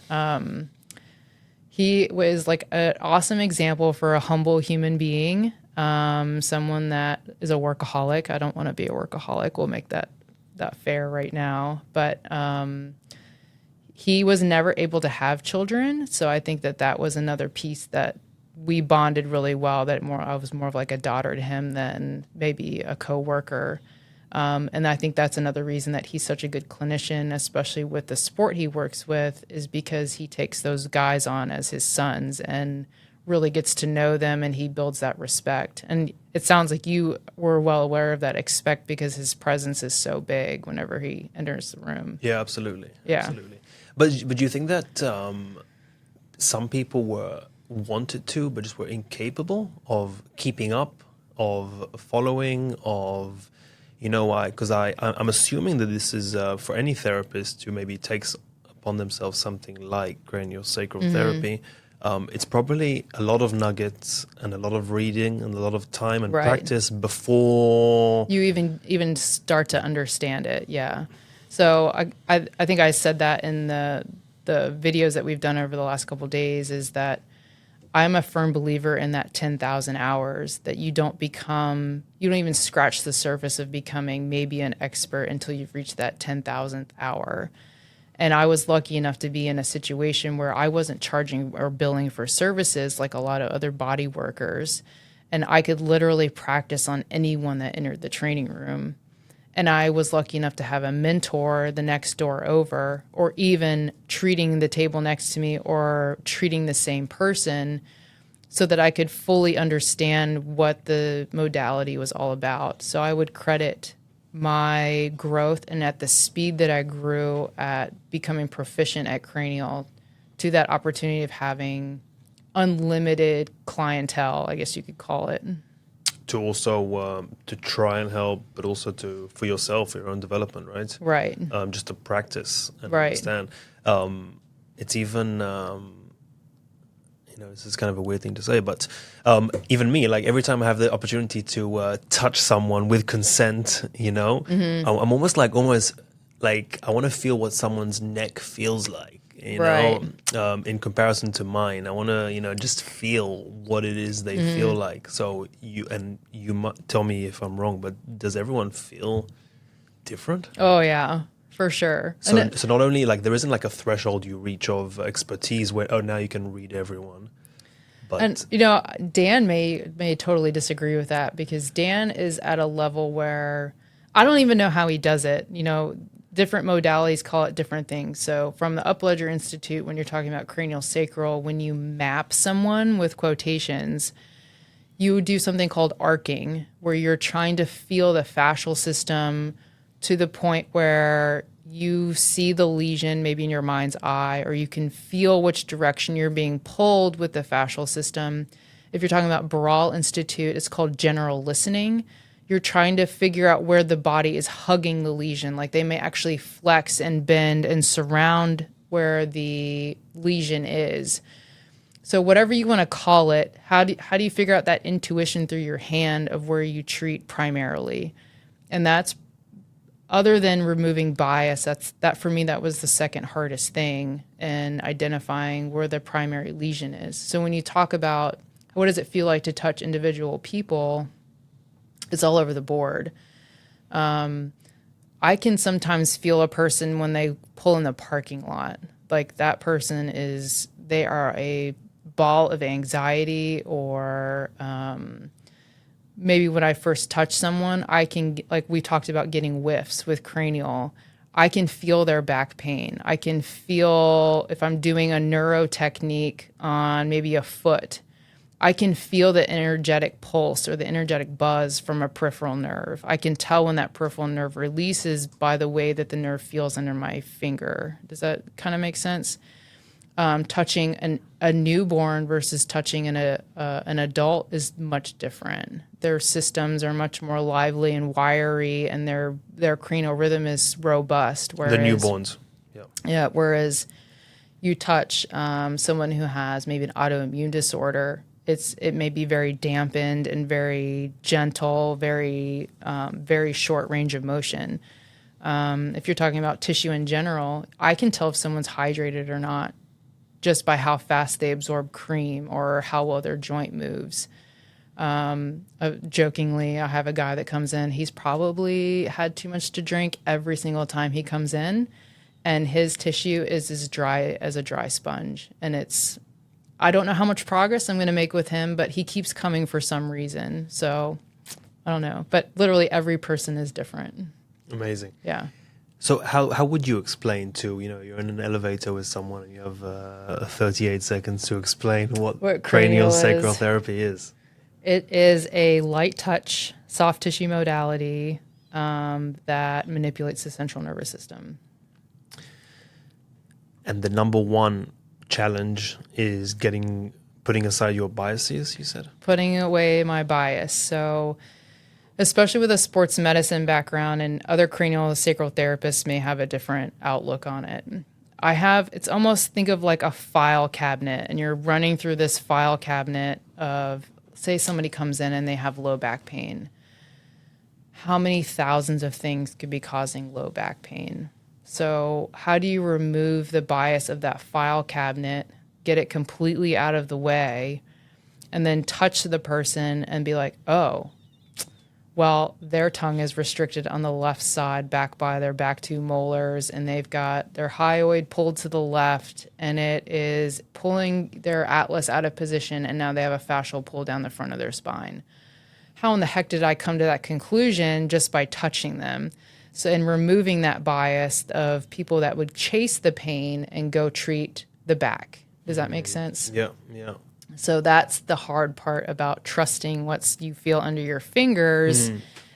he was like an awesome example for a humble human being. Someone that is a workaholic. I don't want to be a workaholic. We'll make that fair right now. But he was never able to have children, so I think that was another piece that we bonded really well. I was more of like a daughter to him than maybe a coworker. And I think that's another reason that he's such a good clinician, especially with the sport he works with, is because he takes those guys on as his sons and really gets to know them, and he builds that respect. And it sounds like you were well aware of that respect, because his presence is so big whenever he enters the room. Yeah, absolutely. Yeah. Absolutely. But do you think that some people wanted to, but just were incapable of keeping up, of following, of, because I'm assuming that this is for any therapist who maybe takes upon themselves something like cranial sacral therapy. It's probably a lot of nuggets and a lot of reading and a lot of time and practice before you even start to understand it. Yeah. So I think I said that in the videos that we've done over the last couple of days, is that I'm a firm believer in that 10,000 hours, that you don't even scratch the surface of becoming maybe an expert until you've reached that 10,000th hour. And I was lucky enough to be in a situation where I wasn't charging or billing for services like a lot of other body workers. And I could literally practice on anyone that entered the training room. And I was lucky enough to have a mentor the next door over, or even treating the table next to me or treating the same person, so that I could fully understand what the modality was all about. So I would credit my growth and at the speed that I grew at becoming proficient at cranial to that opportunity of having unlimited clientele, I guess you could call it. To also to try and help, but also for yourself, your own development, right? Right. Just to practice and right. understand. It's even, this is kind of a weird thing to say, but even me, like every time I have the opportunity to touch someone with consent, I'm almost like I want to feel what someone's neck feels like. you Right. know, in comparison to mine. I want to, you know, just feel what it is they feel like. So you might tell me if I'm wrong, but does everyone feel different? Oh yeah, for sure. So so not only like there isn't like a threshold you reach of expertise where now you can read everyone. But And you know, Dan may totally disagree with that, because Dan is at a level where I don't even know how he does it. You know, different modalities call it different things. So from the Upledger Institute, when you're talking about cranial sacral, when you map someone with quotations, you do something called arcing, where you're trying to feel the fascial system to the point where you see the lesion maybe in your mind's eye, or you can feel which direction you're being pulled with the fascial system. If you're talking about Barral Institute, it's called general listening. You're trying to figure out where the body is hugging the lesion. Like they may actually flex and bend and surround where the lesion is. So whatever you want to call it, how do you figure out that intuition through your hand of where you treat primarily? And that's, other than removing bias, that for me, that was the second hardest thing in identifying where the primary lesion is. So when you talk about what does it feel like to touch individual people, it's all over the board. I can sometimes feel a person when they pull in the parking lot. Like that person they are a ball of anxiety, or maybe when I first touch someone, I can, like we talked about getting whiffs with cranial, I can feel their back pain. I can feel if I'm doing a neuro technique on maybe a foot, I can feel the energetic pulse or the energetic buzz from a peripheral nerve. I can tell when that peripheral nerve releases by the way that the nerve feels under my finger. Does that kind of make sense? Touching a newborn versus touching an adult is much different. Their systems are much more lively and wiry, and their cranial rhythm is robust. Whereas, the newborns, yeah. Whereas you touch someone who has maybe an autoimmune disorder, it may be very dampened and very gentle, very short range of motion. If you're talking about tissue in general, I can tell if someone's hydrated or not just by how fast they absorb cream or how well their joint moves. Jokingly, I have a guy that comes in, he's probably had too much to drink every single time he comes in, and his tissue is as dry as a dry sponge. And I don't know how much progress I'm going to make with him, but he keeps coming for some reason. So I don't know, but literally every person is different. Amazing. Yeah. So how would you explain to, you know, you're in an elevator with someone and you have 38 seconds to explain what cranial sacral therapy is? It is a light touch, soft tissue modality that manipulates the central nervous system. And the number one challenge is putting aside your biases, you said? Putting away my bias. So especially with a sports medicine background, and other cranial sacral therapists may have a different outlook on it. It's almost, think of like a file cabinet, and you're running through this file cabinet of, say somebody comes in and they have low back pain. How many thousands of things could be causing low back pain? So how do you remove the bias of that file cabinet, get it completely out of the way, and then touch the person and be like, oh, well, their tongue is restricted on the left side, back by their back two molars, and they've got their hyoid pulled to the left, and it is pulling their atlas out of position, and now they have a fascial pull down the front of their spine. How in the heck did I come to that conclusion just by touching them? So in removing that bias of people that would chase the pain and go treat the back. Does that make sense? Yeah, yeah. So that's the hard part about trusting what you feel under your fingers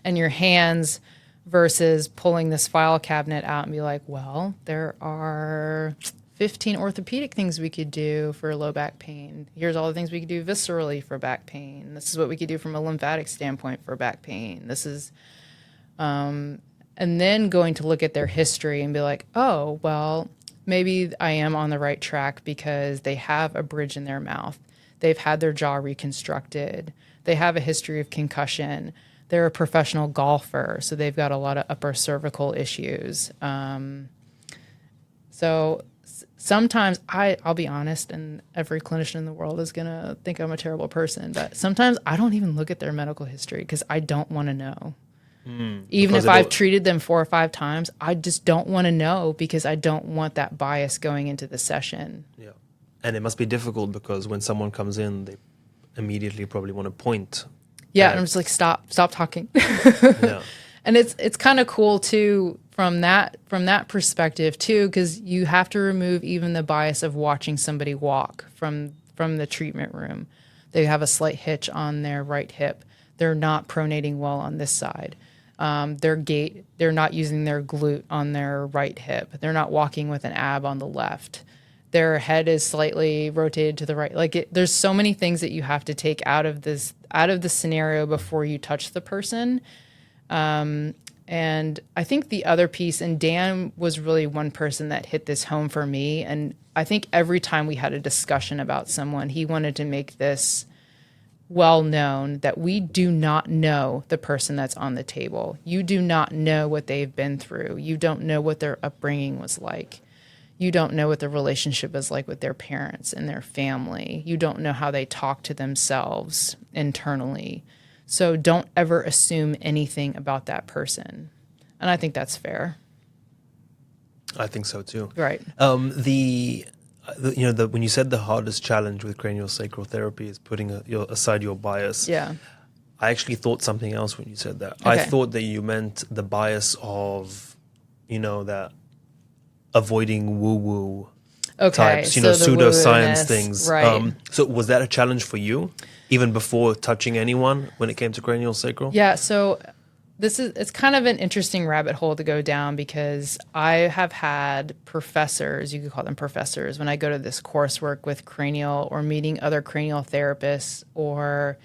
and your hands versus pulling this file cabinet out and be like, well, there are 15 orthopedic things we could do for low back pain. Here's all the things we could do viscerally for back pain. This is what we could do from a lymphatic standpoint for back pain. This is, and then going to look at their history and be like, oh, well, maybe I am on the right track because they have a bridge in their mouth. They've had their jaw reconstructed. They have a history of concussion. They're a professional golfer, so they've got a lot of upper cervical issues. So sometimes I'll be honest, and every clinician in the world is going to think I'm a terrible person, but sometimes I don't even look at their medical history because I don't want to know. Even if I've treated them 4 or 5 times, I just don't want to know because I don't want that bias going into the session. Yeah. And it must be difficult because when someone comes in, they immediately probably want to point. Yeah, and I'm just like, stop talking. Yeah. And it's kind of cool too from that perspective too, because you have to remove even the bias of watching somebody walk from the treatment room. They have a slight hitch on their right hip. They're not pronating well on this side. Their gait, they're not using their glute on their right hip. They're not walking with an ab on the left. Their head is slightly rotated to the right. Like there's so many things that you have to take out of the scenario before you touch the person. And I think the other piece, and Dan was really one person that hit this home for me. And I think every time we had a discussion about someone, he wanted to make this well known that we do not know the person that's on the table. You do not know what they've been through. You don't know what their upbringing was like. You don't know what the relationship is like with their parents and their family. You don't know how they talk to themselves internally. So don't ever assume anything about that person. And I think that's fair. I think so too. Right. When you said the hardest challenge with cranial sacral therapy is putting aside your bias. Yeah. I actually thought something else when you said that. Okay. I thought that you meant the bias of, that avoiding woo-woo types, so pseudoscience things. Right. So was that a challenge for you, even before touching anyone when it came to cranial sacral? Yeah, so it's kind of an interesting rabbit hole to go down because I have had professors, you could call them professors, when I go to this coursework with cranial or meeting other cranial therapists or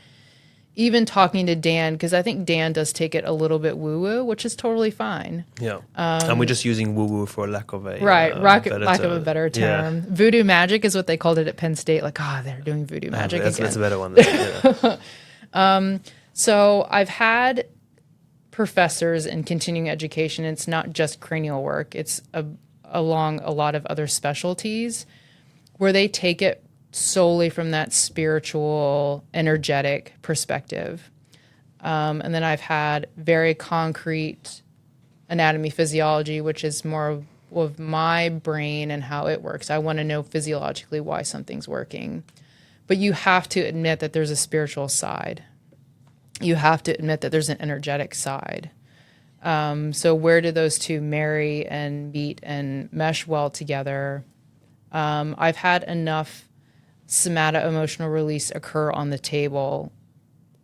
even talking to Dan, because I think Dan does take it a little bit woo-woo, which is totally fine. Yeah. And we're just using woo-woo for lack of a lack of a better term. Yeah. Voodoo magic is what they called it at Penn State. Like, they're doing voodoo magic again. That's a better one. Yeah. So I've had professors in continuing education. It's not just cranial work. It's along a lot of other specialties where they take it solely from that spiritual, energetic perspective. And then I've had very concrete anatomy, physiology, which is more of my brain and how it works. I want to know physiologically why something's working. But you have to admit that there's a spiritual side. You have to admit that there's an energetic side. So where do those two marry and meet and mesh well together? I've had enough somato-emotional release occur on the table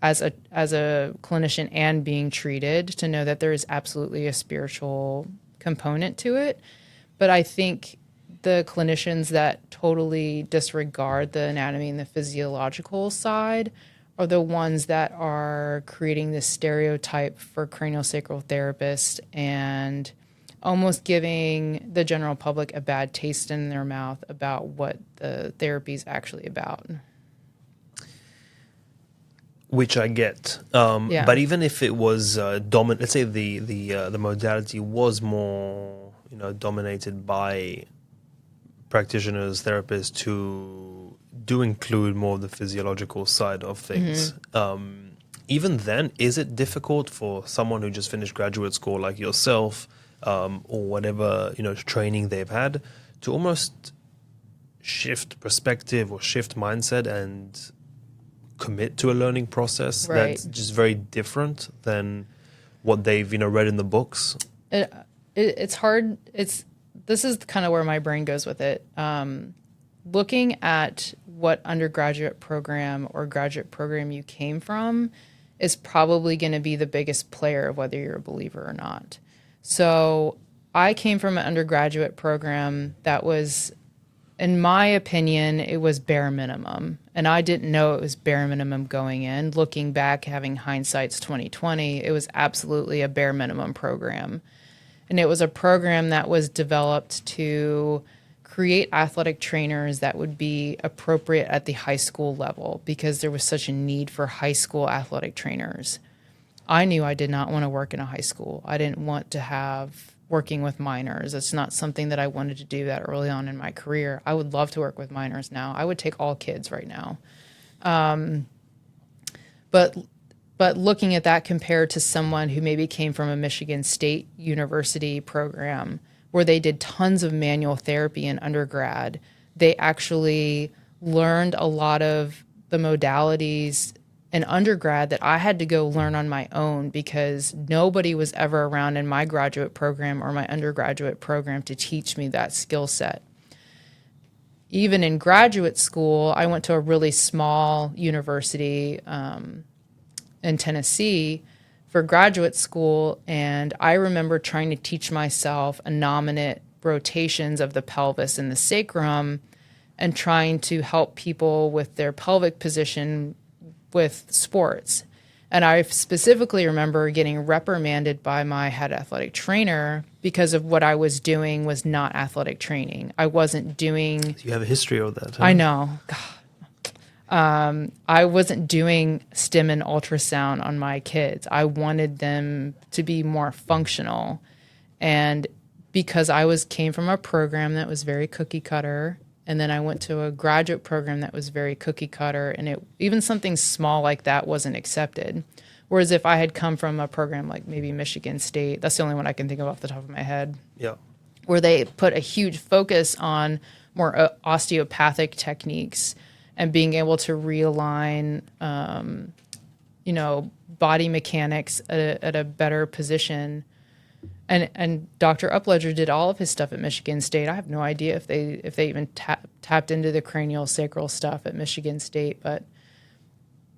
as a clinician and being treated to know that there is absolutely a spiritual component to it. But I think the clinicians that totally disregard the anatomy and the physiological side are the ones that are creating this stereotype for craniosacral therapists and almost giving the general public a bad taste in their mouth about what the therapy is actually about. Which I get. But even if it was dominant, let's say the modality was more, dominated by practitioners, therapists who do include more of the physiological side of things. Mm-hmm. Even then, is it difficult for someone who just finished graduate school like yourself, or whatever training they've had, to almost shift perspective or shift mindset and commit to a learning process that's just very different than what they've read in the books? It's hard. This is kind of where my brain goes with it. Looking at what undergraduate program or graduate program you came from is probably going to be the biggest player of whether you're a believer or not. So I came from an undergraduate program that was, in my opinion, it was bare minimum. And I didn't know it was bare minimum going in. Looking back, having hindsight's 2020, it was absolutely a bare minimum program. And it was a program that was developed to create athletic trainers that would be appropriate at the high school level because there was such a need for high school athletic trainers. I knew I did not want to work in a high school. I didn't want to have working with minors. It's not something that I wanted to do that early on in my career. I would love to work with minors now. I would take all kids right now. But looking at that compared to someone who maybe came from a Michigan State University program where they did tons of manual therapy in undergrad, they actually learned a lot of the modalities in undergrad that I had to go learn on my own because nobody was ever around in my graduate program or my undergraduate program to teach me that skill set. Even in graduate school, I went to a really small university in Tennessee for graduate school, and I remember trying to teach myself innominate rotations of the pelvis and the sacrum and trying to help people with their pelvic position with sports. And I specifically remember getting reprimanded by my head athletic trainer because of what I was doing was not athletic training. I wasn't doing... You have a history of that, huh? I know. God. I wasn't doing stim and ultrasound on my kids. I wanted them to be more functional. And because came from a program that was very cookie cutter, and then I went to a graduate program that was very cookie cutter, and even something small like that wasn't accepted. Whereas if I had come from a program like maybe Michigan State, that's the only one I can think of off the top of my head, where they put a huge focus on more osteopathic techniques and being able to realign, body mechanics at a better position. And Dr. Upledger did all of his stuff at Michigan State. I have no idea if they even tapped into the cranial sacral stuff at Michigan State, but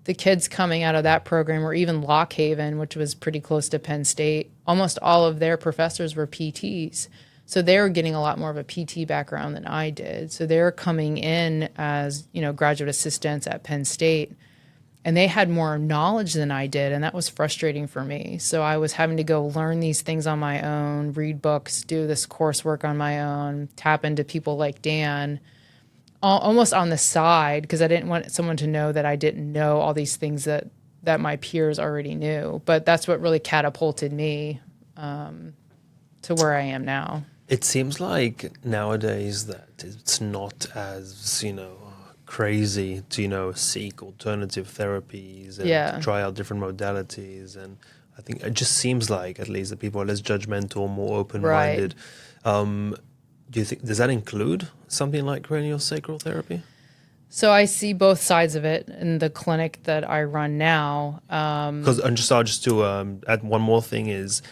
the kids coming out of that program, or even Lock Haven, which was pretty close to Penn State, almost all of their professors were PTs. So they were getting a lot more of a PT background than I did. So they were coming in as, graduate assistants at Penn State, and they had more knowledge than I did, and that was frustrating for me. So I was having to go learn these things on my own, read books, do this coursework on my own, tap into people like Dan, almost on the side, because I didn't want someone to know that I didn't know all these things that my peers already knew. But that's what really catapulted me to where I am now. It seems like nowadays that it's not as, crazy to, seek alternative therapies and to try out different modalities. And I think it just seems like, at least, that people are less judgmental, more open-minded. Right. Do you think, does that include something like cranial sacral therapy? So I see both sides of it in the clinic that I run now. Because just to add one more thing is,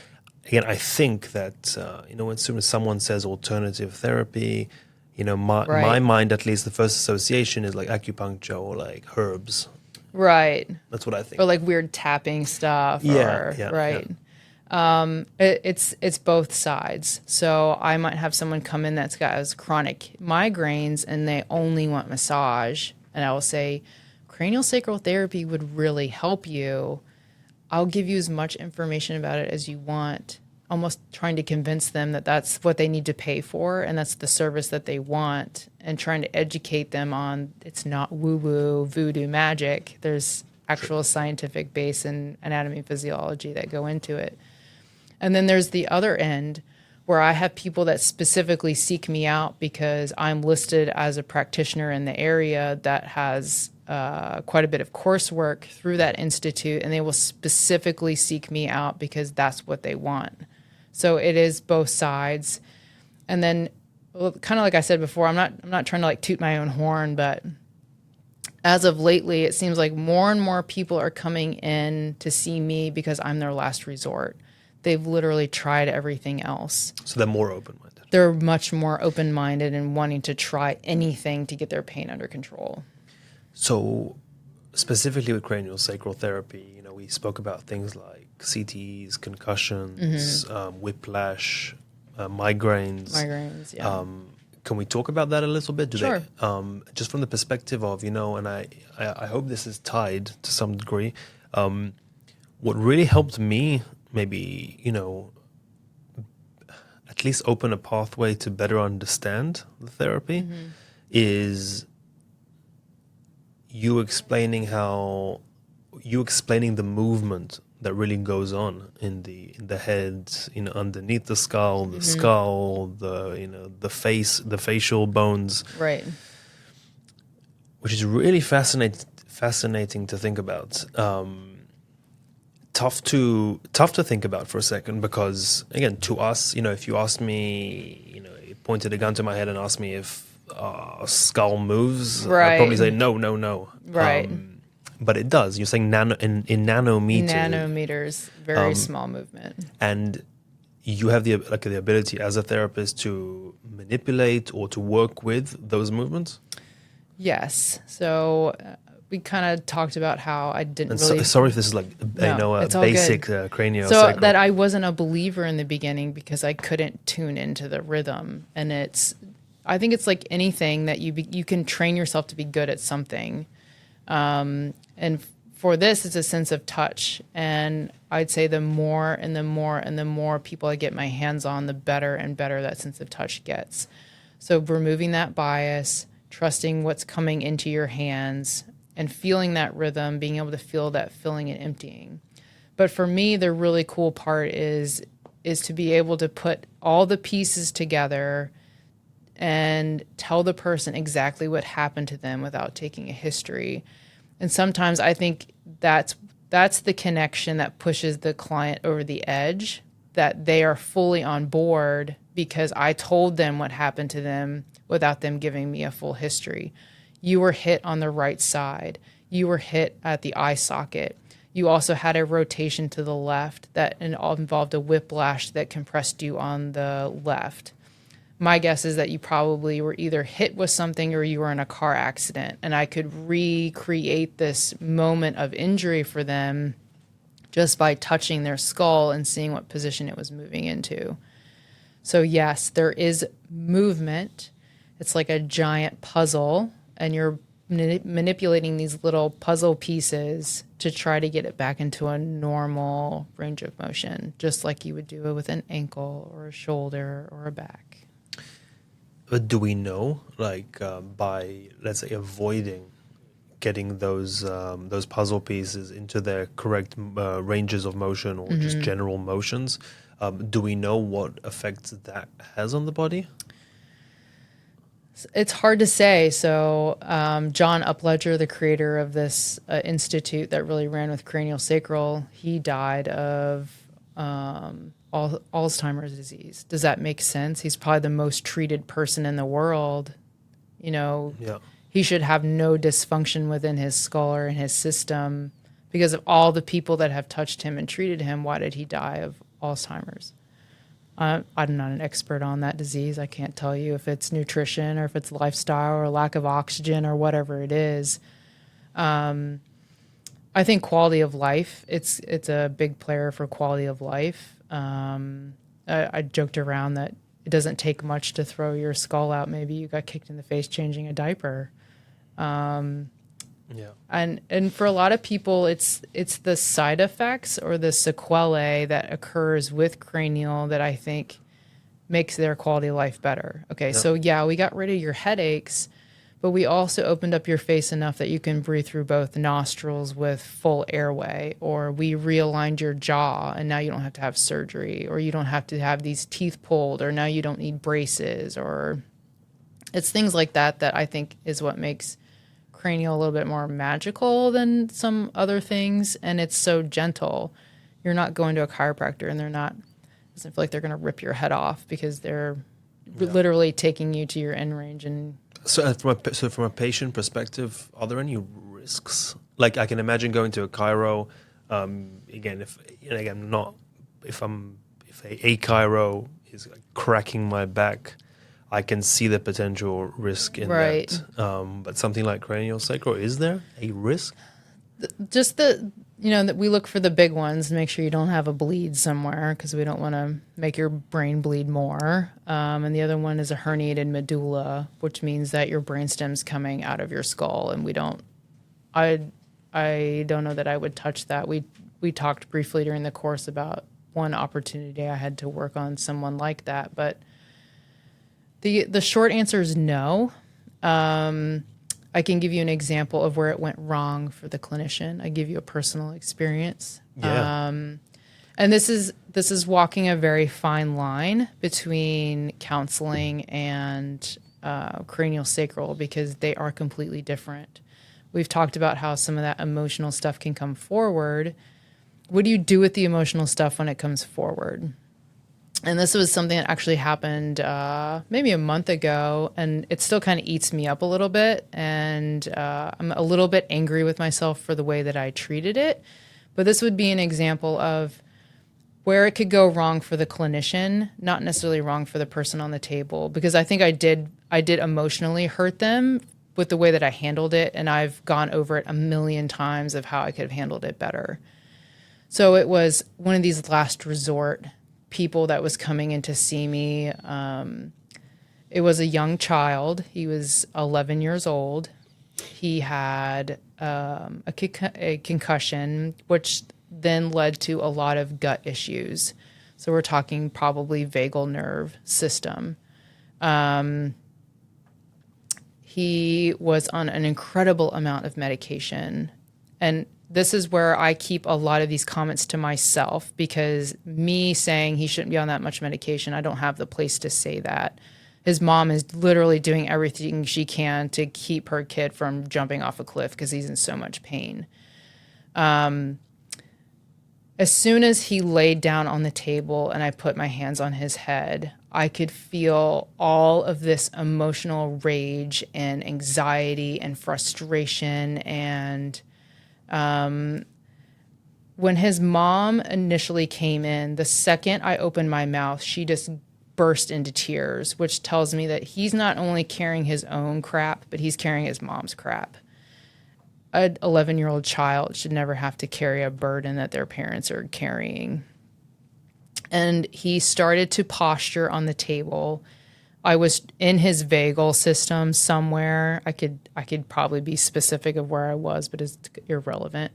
again, I think that, as soon as someone says alternative therapy, my mind, at least, the first association is like acupuncture or like herbs. Right. That's what I think. Or like weird tapping stuff. Right. Yeah. It's both sides. So I might have someone come in that's got chronic migraines and they only want massage. And I will say, cranial sacral therapy would really help you. I'll give you as much information about it as you want, almost trying to convince them that that's what they need to pay for and that's the service that they want, and trying to educate them on it's not woo-woo, voodoo magic. There's actual scientific base and anatomy and physiology that go into it. And then there's the other end where I have people that specifically seek me out because I'm listed as a practitioner in the area that has quite a bit of coursework through that institute, and they will specifically seek me out because that's what they want. So it is both sides. And then, kind of like I said before, I'm not trying to like toot my own horn, but as of lately, it seems like more and more people are coming in to see me because I'm their last resort. They've literally tried everything else. So they're more open-minded. They're much more open-minded and wanting to try anything to get their pain under control. So specifically with cranial sacral therapy, we spoke about things like CTEs, concussions, whiplash, migraines. Yeah. Can we talk about that a little bit? Sure. Just from the perspective of, and I hope this is tied to some degree. What really helped me maybe, at least open a pathway to better understand the therapy is you explaining the movement that really goes on in the head, underneath the skull, the skull, the face, the facial bones, right? Which is really fascinating to think about. Tough to think about for a second, because again, to us, if you asked me, you pointed a gun to my head and asked me if a skull moves, right. I'd probably say no. Right. But it does. You're saying in nanometers. Nanometers, very small movement. And you have the ability as a therapist to manipulate or to work with those movements? Yes. So we kind of talked about how I didn't really... sorry if this is a basic cranial sacral. So that I wasn't a believer in the beginning because I couldn't tune into the rhythm. And I think it's like anything that you can train yourself to be good at something. And for this, it's a sense of touch. And I'd say the more and the more and the more people I get my hands on, the better and better that sense of touch gets. So removing that bias, trusting what's coming into your hands, and feeling that rhythm, being able to feel that filling and emptying. But for me, the really cool part is to be able to put all the pieces together and tell the person exactly what happened to them without taking a history. And sometimes I think that's the connection that pushes the client over the edge, that they are fully on board because I told them what happened to them without them giving me a full history. You were hit on the right side. You were hit at the eye socket. You also had a rotation to the left that involved a whiplash that compressed you on the left. My guess is that you probably were either hit with something or you were in a car accident, and I could recreate this moment of injury for them just by touching their skull and seeing what position it was moving into. So yes, there is movement. It's like a giant puzzle, and you're manipulating these little puzzle pieces to try to get it back into a normal range of motion, just like you would do it with an ankle or a shoulder or a back. But do we know, by, let's say, avoiding getting those puzzle pieces into their correct ranges of motion or just general motions, do we know what effects that has on the body? It's hard to say. So John Upledger, the creator of this institute that really ran with Cranial Sacral, he died of Alzheimer's disease. Does that make sense? He's probably the most treated person in the world. Yeah. He should have no dysfunction within his skull or in his system because of all the people that have touched him and treated him. Why did he die of Alzheimer's? I'm not an expert on that disease. I can't tell you if it's nutrition or if it's lifestyle or lack of oxygen or whatever it is. I think quality of life, it's a big player for quality of life. I joked around that it doesn't take much to throw your skull out. Maybe you got kicked in the face changing a diaper. Yeah. And for a lot of people, it's the side effects or the sequelae that occurs with cranial that I think makes their quality of life better. Okay, so yeah, we got rid of your headaches, but we also opened up your face enough that you can breathe through both nostrils with full airway, or we realigned your jaw and now you don't have to have surgery, or you don't have to have these teeth pulled, or now you don't need braces, or it's things like that that I think is what makes cranial a little bit more magical than some other things, and it's so gentle. You're not going to a chiropractor and doesn't feel like they're going to rip your head off because they're literally taking you to your end range. And so from a patient perspective, are there any risks? Like I can imagine going to a chiro. If a chiro is cracking my back, I can see the potential risk in that. But something like cranial sacral, is there a risk? Just that we look for the big ones to make sure you don't have a bleed somewhere because we don't want to make your brain bleed more. And the other one is a herniated medulla, which means that your brainstem's coming out of your skull. And I don't know that I would touch that. We talked briefly during the course about one opportunity I had to work on someone like that, but the short answer is no. I I can give you an example of where it went wrong for the clinician. I give you a personal experience. Yeah. And this is walking a very fine line between counseling and cranial sacral, because they are completely different. We've talked about how some of that emotional stuff can come forward. What do you do with the emotional stuff when it comes forward? And this was something that actually happened maybe a month ago, and it still kind of eats me up a little bit. And I'm a little bit angry with myself for the way that I treated it. But this would be an example of where it could go wrong for the clinician, not necessarily wrong for the person on the table, because I think I did emotionally hurt them with the way that I handled it, and I've gone over it a million times of how I could have handled it better. So it was one of these last resort people that was coming in to see me. It was a young child. He was 11 years old. He had a concussion, which then led to a lot of gut issues. So we're talking probably vagal nerve system. He was on an incredible amount of medication. And this is where I keep a lot of these comments to myself, because me saying he shouldn't be on that much medication, I don't have the place to say that. His mom is literally doing everything she can to keep her kid from jumping off a cliff because he's in so much pain. As soon as he laid down on the table and I put my hands on his head, I could feel all of this emotional rage and anxiety and frustration. And when his mom initially came in, the second I opened my mouth, she just burst into tears, which tells me that he's not only carrying his own crap, but he's carrying his mom's crap. An 11-year-old child should never have to carry a burden that their parents are carrying. And he started to posture on the table. I was in his vagal system somewhere. I could probably be specific of where I was, but it's irrelevant.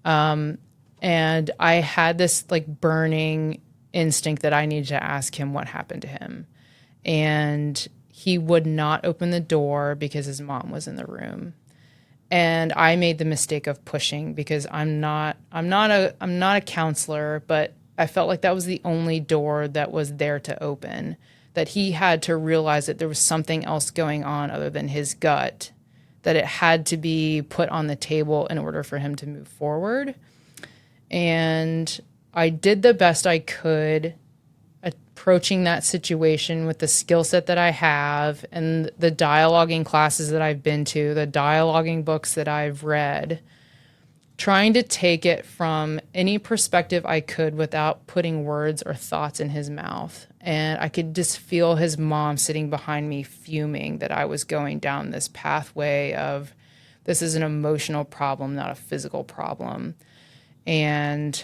And I had this like burning instinct that I needed to ask him what happened to him. And he would not open the door because his mom was in the room. And I made the mistake of pushing, because I'm not a counselor, but I felt like that was the only door that was there to open, that he had to realize that there was something else going on other than his gut, that it had to be put on the table in order for him to move forward. And I did the best I could approaching that situation with the skill set that I have and the dialoguing classes that I've been to, the dialoguing books that I've read, trying to take it from any perspective I could without putting words or thoughts in his mouth. And I could just feel his mom sitting behind me fuming that I was going down this pathway of, this is an emotional problem, not a physical problem. And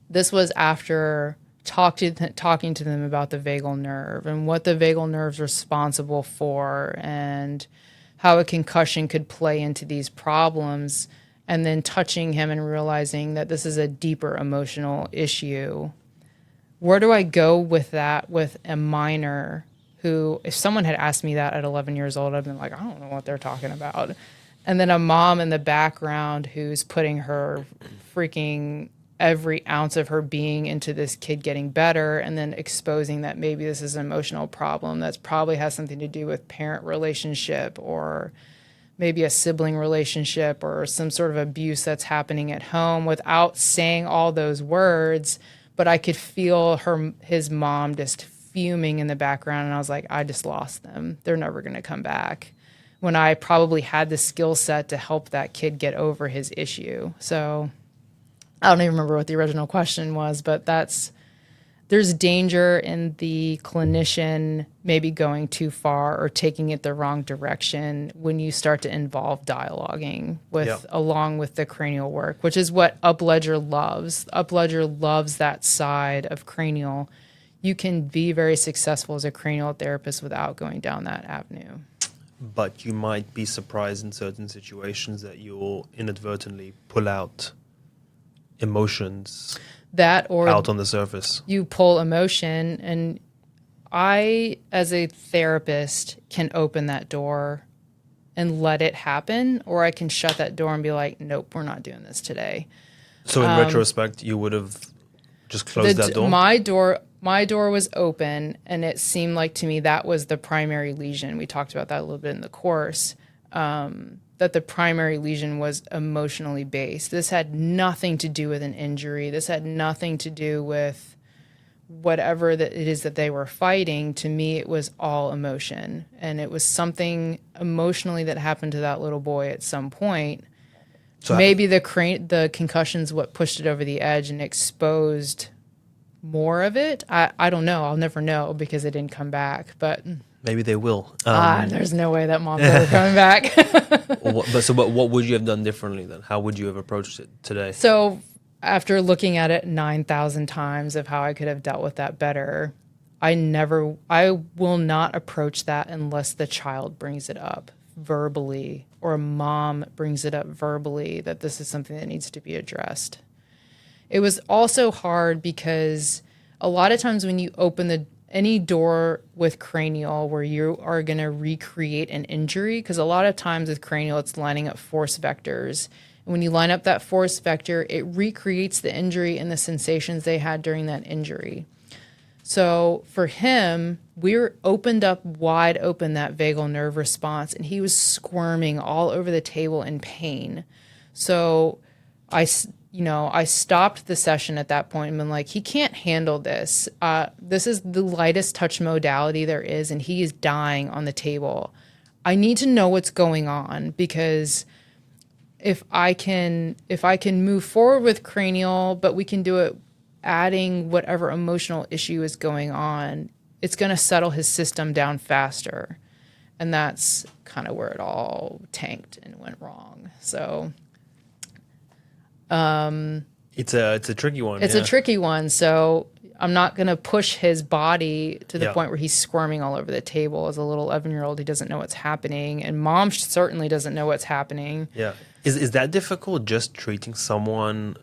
this was after talking to them about the vagal nerve and what the vagal nerve is responsible for and how a concussion could play into these problems, and then touching him and realizing that this is a deeper emotional issue. Where do I go with that with a minor who, if someone had asked me that at 11 years old, I'd been like, I don't know what they're talking about. And then a mom in the background who's putting her freaking every ounce of her being into this kid getting better, and then exposing that maybe this is an emotional problem that's probably has something to do with parent relationship or maybe a sibling relationship or some sort of abuse that's happening at home, without saying all those words. But I could feel his mom just fuming in the background, and I was like, I just lost them. They're never going to come back, when I probably had the skill set to help that kid get over his issue. So I don't even remember what the original question was, but there's danger in the clinician maybe going too far or taking it the wrong direction when you start to involve dialoguing along with the cranial work, which is what Upledger loves. Upledger loves that side of cranial. You can be very successful as a cranial therapist without going down that avenue. But you might be surprised in certain situations that you'll inadvertently pull out emotions that or out on the surface. You pull emotion, and I, as a therapist, can open that door and let it happen, or I can shut that door and be like, nope, we're not doing this today. So in retrospect, you would have just closed that door? My door was open, and it seemed like to me that was the primary lesion. We talked about that a little bit in the course, that the primary lesion was emotionally based. This had nothing to do with an injury. This had nothing to do with whatever that it is that they were fighting. To me, it was all emotion. And it was something emotionally that happened to that little boy at some point. So maybe the concussion's what pushed it over the edge and exposed more of it. I don't know. I'll never know because it didn't come back. But maybe they will. There's no way that mom's ever coming back. But what would you have done differently then? How would you have approached it today? So after looking at it 9,000 times of how I could have dealt with that better, I will not approach that unless the child brings it up verbally or a mom brings it up verbally that this is something that needs to be addressed. It was also hard because a lot of times when you open any door with cranial where you are going to recreate an injury, because a lot of times with cranial, it's lining up force vectors. And when you line up that force vector, it recreates the injury and the sensations they had during that injury. So for him, we were opened up wide open, that vagal nerve response, and he was squirming all over the table in pain. So I stopped the session at that point and been like, he can't handle this. This is the lightest touch modality there is, and he is dying on the table. I need to know what's going on, because if I can move forward with cranial, but we can do it adding whatever emotional issue is going on, it's going to settle his system down faster. And that's kind of where it all tanked and went wrong. So it's a tricky one. It's a tricky one. So I'm not going to push his body to the point where he's squirming all over the table. As a little 11-year-old, he doesn't know what's happening. And mom certainly doesn't know what's happening. Yeah. Is that difficult, just treating someone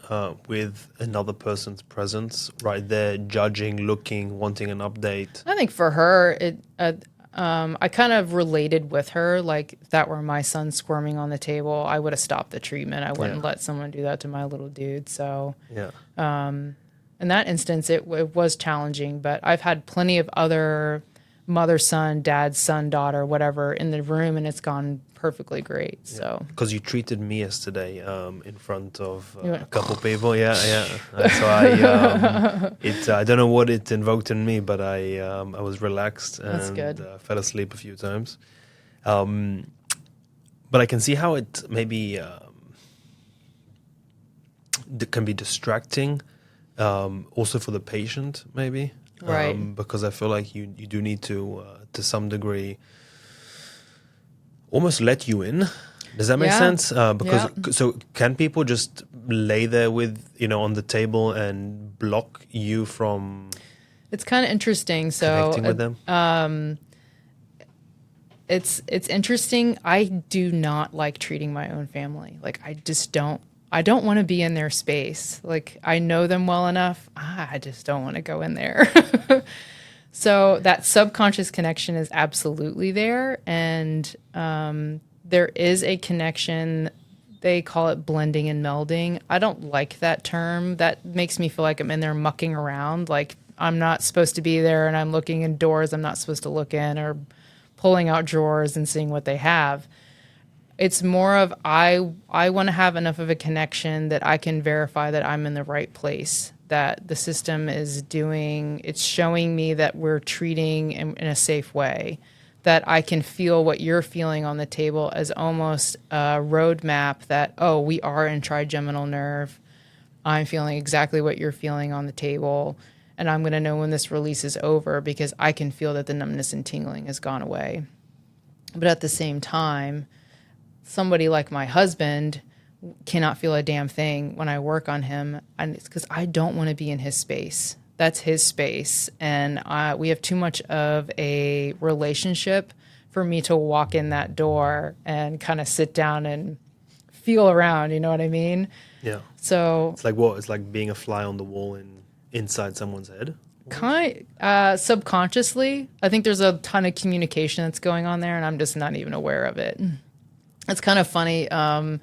with another person's presence right there, judging, looking, wanting an update? I think for her, I kind of related with her. Like, if that were my son squirming on the table, I would have stopped the treatment. I wouldn't let someone do that to my little dude. So, in that instance, it was challenging. But I've had plenty of other mother, son, dad, son, daughter, whatever in the room, and it's gone perfectly great. So because you treated me yesterday in front of a couple people, so I don't know what it invoked in me, but I was relaxed and fell asleep a few times. But I can see how it maybe can be distracting, also for the patient, maybe, right? Because I feel like you do need to some degree, almost let you in. Does that make sense? So can people just lay there with, on the table and block you from? It's kind of interesting. So connecting with them. It's interesting. I do not like treating my own family. Like, I just don't. I don't want to be in their space. Like, I know them well enough. I just don't want to go in there. So that subconscious connection is absolutely there. And there is a connection. They call it blending and melding. I don't like that term. That makes me feel like I'm in there mucking around. Like, I'm not supposed to be there and I'm looking in doors I'm not supposed to look in, or pulling out drawers and seeing what they have. It's more of I want to have enough of a connection that I can verify that I'm in the right place, that the system is it's showing me that we're treating in a safe way, that I can feel what you're feeling on the table as almost a roadmap that, we are in trigeminal nerve. I'm feeling exactly what you're feeling on the table, and I'm going to know when this release is over because I can feel that the numbness and tingling has gone away. But at the same time, somebody like my husband cannot feel a damn thing when I work on him, and it's because I don't want to be in his space. That's his space, and we have too much of a relationship for me to walk in that door and kind of sit down and feel around. You know what I mean? Yeah. So it's like what? It's like being a fly on the wall inside someone's head. Subconsciously, I think there's a ton of communication that's going on there, and I'm just not even aware of it. It's kind of funny. I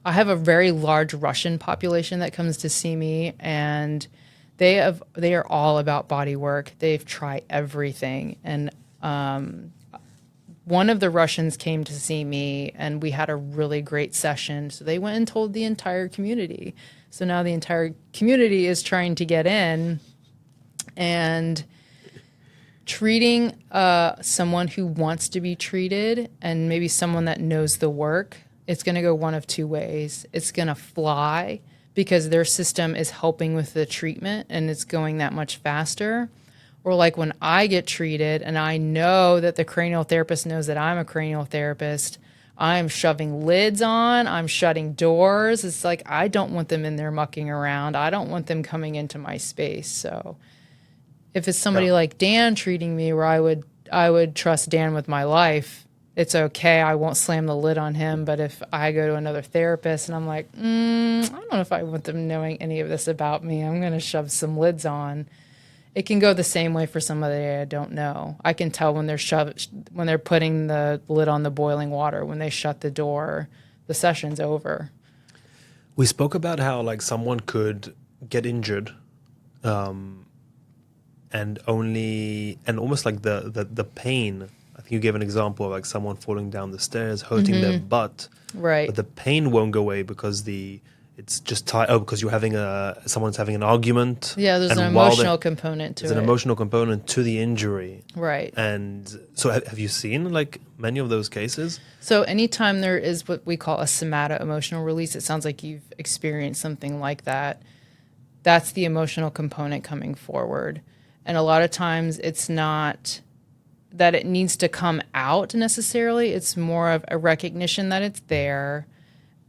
have a very large Russian population that comes to see me, and they are all about body work. They've tried everything, and one of the Russians came to see me, and we had a really great session. So they went and told the entire community. So now the entire community is trying to get in, and treating someone who wants to be treated, and maybe someone that knows the work. It's going to go one of two ways. It's going to fly because their system is helping with the treatment and it's going that much faster. Or like when I get treated and I know that the cranial therapist knows that I'm a cranial therapist, I'm shoving lids on, I'm shutting doors. It's like I don't want them in there mucking around. I don't want them coming into my space. So if it's somebody like Dan treating me where I would trust Dan with my life, it's okay. I won't slam the lid on him. But if I go to another therapist and I'm like, I don't know if I want them knowing any of this about me, I'm going to shove some lids on. It can go the same way for somebody I don't know. I can tell when they're putting the lid on the boiling water, when they shut the door, the session's over. We spoke about how like someone could get injured, and almost like the pain. I think you gave an example of like someone falling down the stairs, hurting their butt. Right. But the pain won't go away because it's just because you're having someone's having an argument. Yeah, there's an emotional component to it. There's an emotional component to the injury. Right. And so have you seen like many of those cases? So anytime there is what we call a somato-emotional release, it sounds like you've experienced something like that. That's the emotional component coming forward. And a lot of times it's not that it needs to come out necessarily. It's more of a recognition that it's there.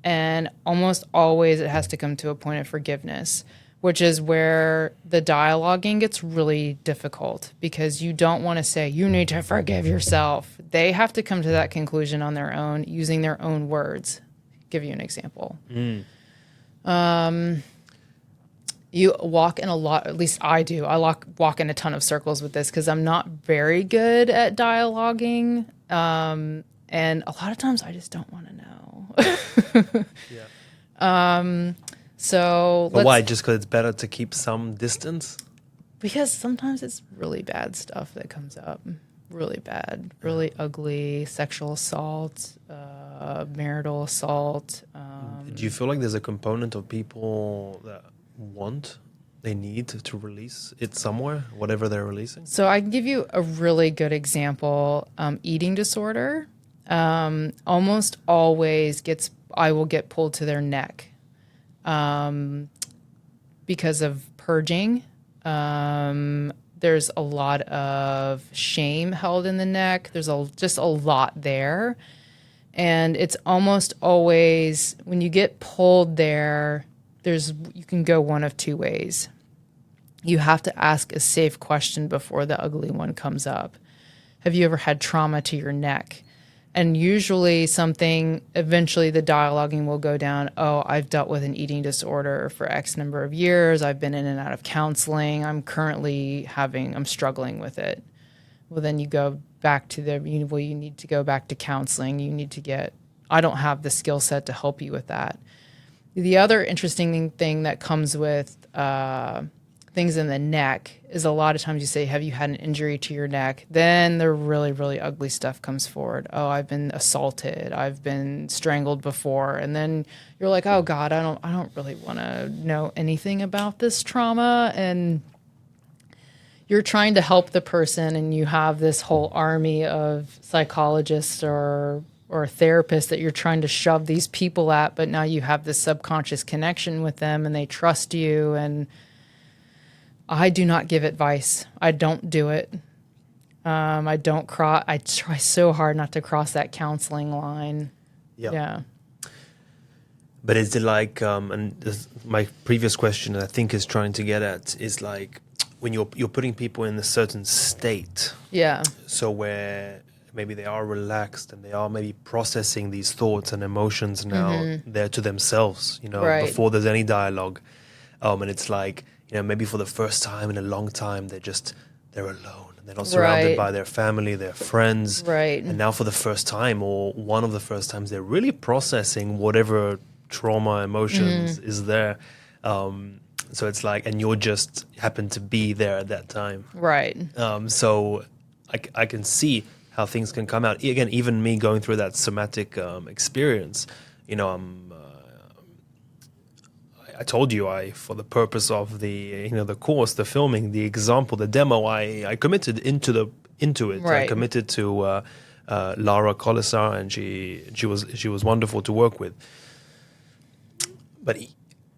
And almost always it has to come to a point of forgiveness, which is where the dialoguing gets really difficult because you don't want to say, you need to forgive yourself. They have to come to that conclusion on their own using their own words. I'll give you an example. You walk in a lot, at least I do. I walk in a ton of circles with this because I'm not very good at dialoguing. And a lot of times I just don't want to know. So but why? Just because it's better to keep some distance? Because sometimes it's really bad stuff that comes up. Really bad, really ugly sexual assault, marital assault. Do you feel like there's a component of people that they need to release it somewhere, whatever they're releasing? So I can give you a really good example. Eating disorder almost always I will get pulled to their neck because of purging. There's a lot of shame held in the neck. There's just a lot there. And it's almost always when you get pulled there, you can go one of two ways. You have to ask a safe question before the ugly one comes up. Have you ever had trauma to your neck? And usually eventually the dialoguing will go down, I've dealt with an eating disorder for X number of years. I've been in and out of counseling. I'm struggling with it. Well, then you go back to you need to go back to counseling. I don't have the skill set to help you with that. The other interesting thing that comes with things in the neck is a lot of times you say, have you had an injury to your neck? Then the really, really ugly stuff comes forward. I've been assaulted. I've been strangled before. And then you're like, oh God, I don't really want to know anything about this trauma. And you're trying to help the person and you have this whole army of psychologists or therapists that you're trying to shove these people at, but now you have this subconscious connection with them and they trust you. And I do not give advice. I don't do it. I try so hard not to cross that counseling line. Yep. Yeah. But is it like, my previous question I think is trying to get at is like when you're putting people in a certain state. Yeah. So where maybe they are relaxed and they are maybe processing these thoughts and emotions now there to themselves, right. Before there's any dialogue. And it's like, maybe for the first time in a long time, they're alone. and they're not surrounded by their family, their friends. Right. And now for the first time, or one of the first times, they're really processing whatever trauma, emotions is there. So it's like, and you're just happen to be there at that time. Right. So I can see how things can come out. Again, even me going through that somatic experience, you know, I told you, for the purpose of the the course, the filming, the example, the demo, I committed into it. Right. I committed to Lara Colisar, and she was wonderful to work with. But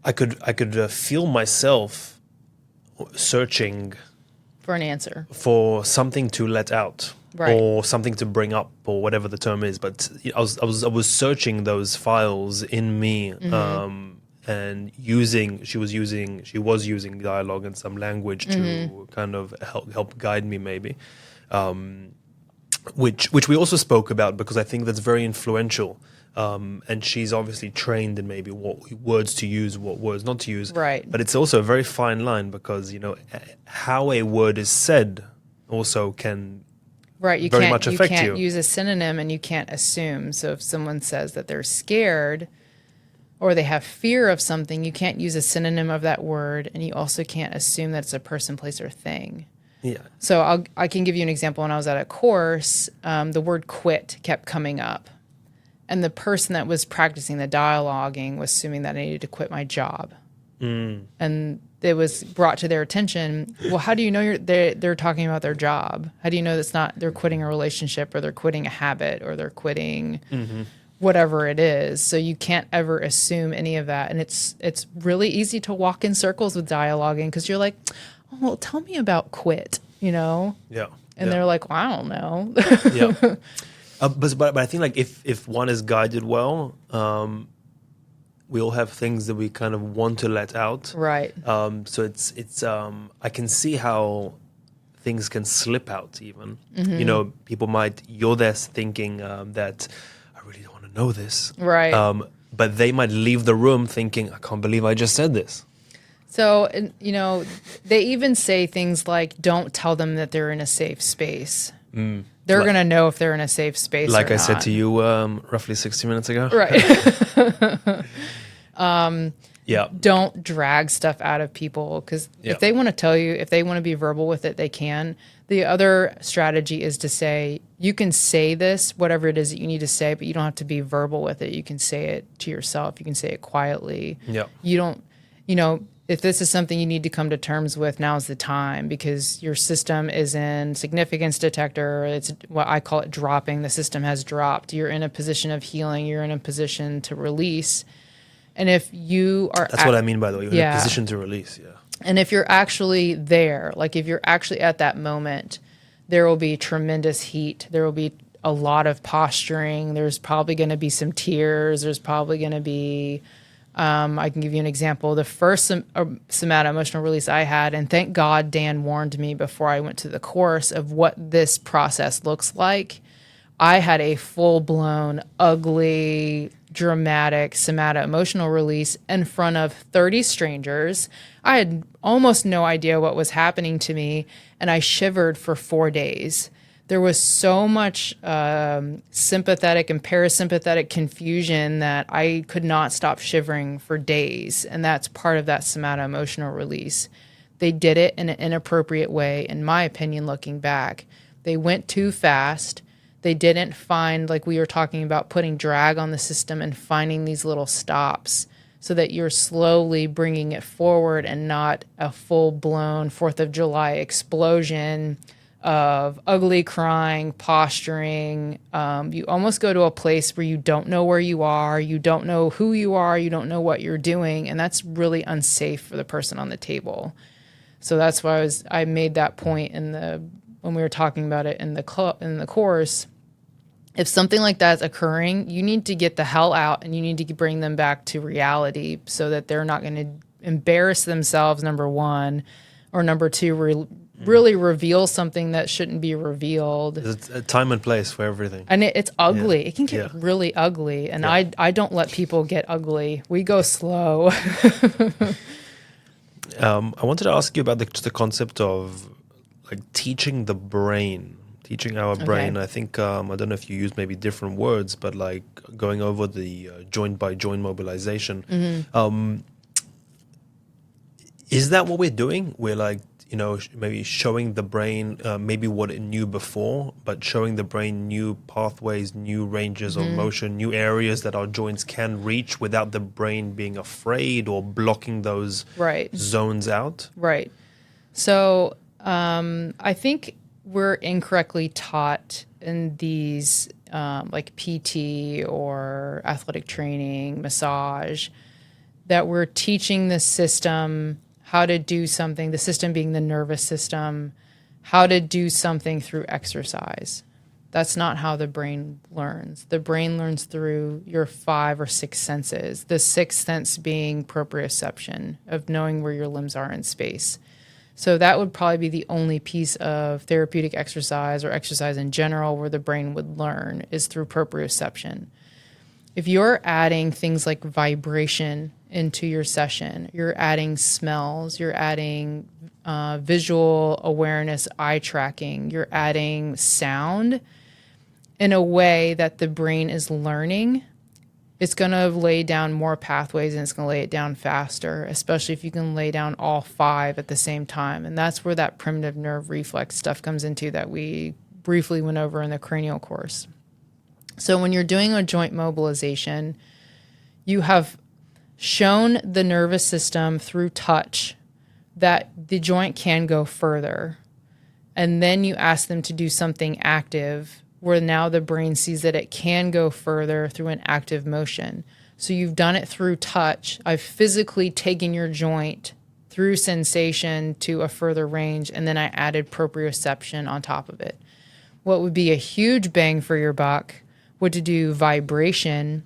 I could feel myself searching for an answer, for something to let out. Right. Or something to bring up, or whatever the term is. But I was searching those files in me, and she was using dialogue and some language to kind of help guide me, maybe. Which we also spoke about, because I think that's very influential. And she's obviously trained in maybe what words to use, what words not to use. Right. But it's also a very fine line, because how a word is said also can. Right, you very much affect can't use a synonym, and you can't assume. So if someone says that they're scared or they have fear of something, you can't use a synonym of that word, and you also can't assume that it's a person, place, or thing. Yeah. So I can give you an example. When I was at a course, the word quit kept coming up, and the person that was practicing the dialoguing was assuming that I needed to quit my job. And it was brought to their attention, well, how do you know they're talking about their job? How do you know they're quitting a relationship, or they're quitting a habit, or they're quitting whatever it is? So you can't ever assume any of that. And it's really easy to walk in circles with dialoguing, because you're like, oh, well, tell me about quit, Yeah. And they're like, well, I don't know. Yeah. But I think, like, if one is guided well, we all have things that we kind of want to let out. Right. So it's I can see how things can slip out even. People you're there thinking that I really don't want to know this. Right. But they might leave the room thinking, I can't believe I just said this. So, they even say things like, don't tell them that they're in a safe space. They're going to know if they're in a safe space like or I not. said to you roughly 60 minutes ago. Right. Yeah. Don't drag stuff out of people, because if they want to tell you, if they want to be verbal with it, they can. The other strategy is to say, you can say this, whatever it is that you need to say, but you don't have to be verbal with it. You can say it to yourself. You can say it quietly. Yeah. You don't, if this is something you need to come to terms with, now's the time, because your system is in significance detector. It's what I call it dropping. The system has dropped. You're in a position of healing. You're in a position to release. And if you are... That's what I mean, by the way. You're in a position to release, And if you're actually there, like if you're actually at that moment, there will be tremendous heat. There will be a lot of posturing. There's probably going to be some tears. There's probably going to be... I can give you an example. The first somatic emotional release I had, and thank God Dan warned me before I went to the course of what this process looks like. I had a full-blown, ugly, dramatic somatic emotional release in front of 30 strangers. I had almost no idea what was happening to me, and I shivered for 4 days. There was so much sympathetic and parasympathetic confusion that I could not stop shivering for days. And that's part of that somatic emotional release. They did it in an inappropriate way, in my opinion, looking back. They went too fast. They didn't find, like we were talking about, putting drag on the system and finding these little stops so that you're slowly bringing it forward and not a full-blown 4th of July explosion of ugly crying, posturing. You almost go to a place where you don't know where you are, you don't know who you are, you don't know what you're doing, and that's really unsafe for the person on the table. So that's why I made that point when we were talking about it in the course. If something like that's occurring, you need to get the hell out, and you need to bring them back to reality so that they're not going to embarrass themselves, number one, or number two, really reveal something that shouldn't be revealed. There's a time and place for everything. And it's ugly. Yeah. It can get really ugly. And I don't let people get ugly. We go slow. I wanted to ask you about the concept of like teaching the brain, teaching our brain. I think I don't know if you use maybe different words, but like going over the joint by joint mobilization. Is that what we're doing? We're like, you know, maybe showing the brain maybe what it knew before, but showing the brain new pathways, new ranges of motion, new areas that our joints can reach without the brain being afraid or blocking those zones out. Right. So I think we're incorrectly taught in these like PT or athletic training, massage, that we're teaching the system how to do something, the system being the nervous system, how to do something through exercise. That's not how the brain learns. The brain learns through your 5 or 6 senses, the 6th sense being proprioception, of knowing where your limbs are in space. So that would probably be the only piece of therapeutic exercise or exercise in general where the brain would learn, is through proprioception. If you're adding things like vibration into your session, you're adding smells, you're adding visual awareness, eye tracking, you're adding sound in a way that the brain is learning, it's going to lay down more pathways and it's going to lay it down faster, especially if you can lay down all 5 at the same time. And that's where that primitive nerve reflex stuff comes into that we briefly went over in the cranial course. So when you're doing a joint mobilization, you have shown the nervous system through touch that the joint can go further. And then you ask them to do something active where now the brain sees that it can go further through an active motion. So you've done it through touch. I've physically taken your joint through sensation to a further range, and then I added proprioception on top of it. What would be a huge bang for your buck would to do vibration,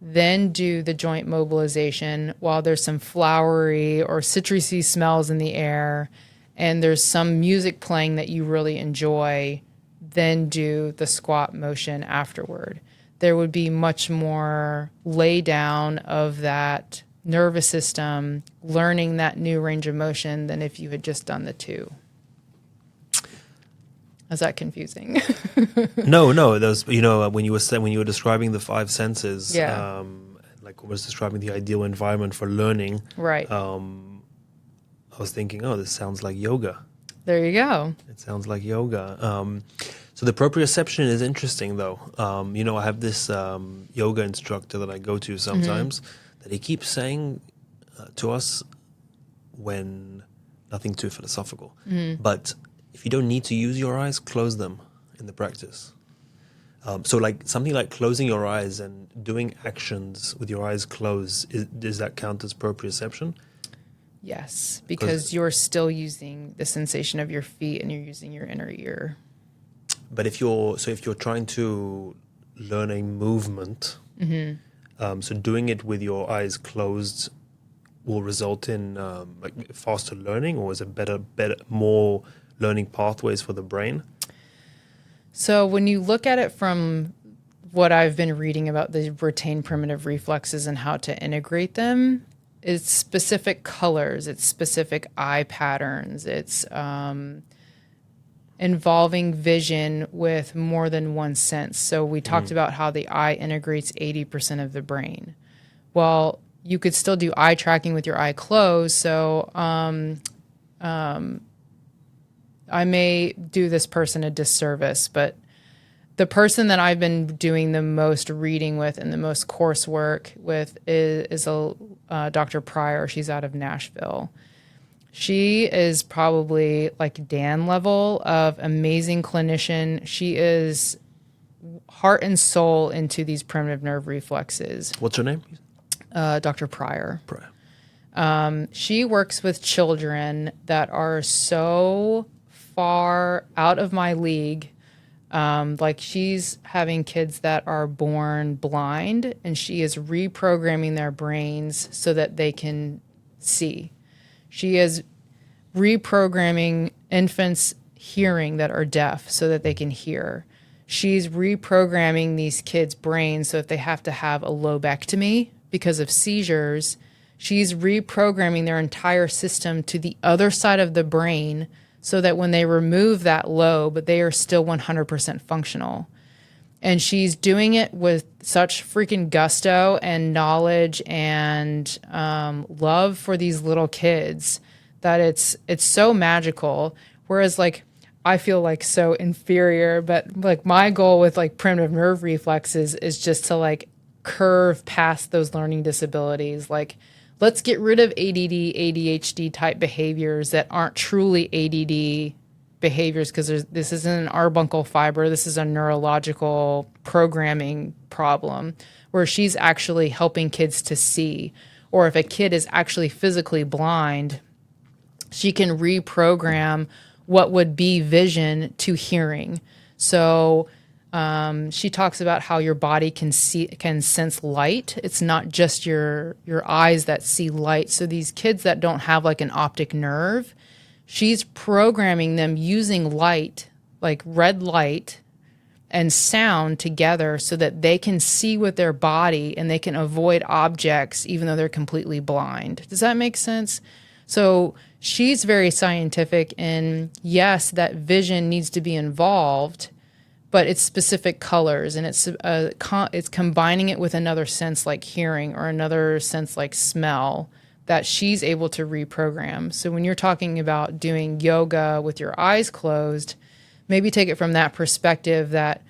then do the joint mobilization while there's some flowery or citrusy smells in the air and there's some music playing that you really enjoy, then do the squat motion afterward. There would be much more lay down of that nervous system learning that new range of motion than if you had just done the 2. Is that confusing? No. Those, you know, when you were describing the 5 senses, like I was describing the ideal environment for learning, right? I was thinking, oh, this sounds like yoga. There you go. It sounds like yoga. So the proprioception is interesting, though. You know, I have this yoga instructor that I go to sometimes that he keeps saying to us, when nothing too philosophical, but if you don't need to use your eyes, close them in the practice. So like something like closing your eyes and doing actions with your eyes closed, does that count as proprioception? Yes, because you're still using the sensation of your feet and you're using your inner ear. But if you're trying to learn a movement, so doing it with your eyes closed will result in like faster learning, or is it better, more learning pathways for the brain? So when you look at it from what I've been reading about the retained primitive reflexes and how to integrate them, it's specific colors, it's specific eye patterns, it's involving vision with more than one sense. So we talked about how the eye integrates 80% of the brain. Well, you could still do eye tracking with your eye closed. So I may do this person a disservice, but the person that I've been doing the most reading with and the most coursework with is Dr. Pryor. She's out of Nashville. She is probably like Dan level of amazing clinician. She is heart and soul into these primitive nerve reflexes. What's her name? Dr. Pryor. She works with children that are so far out of my league. Like she's having kids that are born blind, and she is reprogramming their brains so that they can see. She is reprogramming infants hearing that are deaf so that they can hear. She's reprogramming these kids' brains so if they have to have a lobectomy because of seizures, she's reprogramming their entire system to the other side of the brain so that when they remove that lobe, they are still 100% functional. And she's doing it with such freaking gusto and knowledge and love for these little kids that it's so magical. Whereas like I feel like so inferior, but like my goal with like primitive nerve reflexes is just to like curve past those learning disabilities. Like let's get rid of ADD, ADHD type behaviors that aren't truly ADD behaviors, because this isn't an arbuncle fiber. This is a neurological programming problem where she's actually helping kids to see. Or if a kid is actually physically blind, she can reprogram what would be vision to hearing. So she talks about how your body can sense light. It's not just your eyes that see light. So these kids that don't have like an optic nerve, she's programming them using light, like red light and sound together so that they can see with their body and they can avoid objects even though they're completely blind. Does that make sense? So she's very scientific, and yes, that vision needs to be involved, but it's specific colors, and it's combining it with another sense like hearing or another sense like smell that she's able to reprogram. So when you're talking about doing yoga with your eyes closed, maybe take it from that perspective that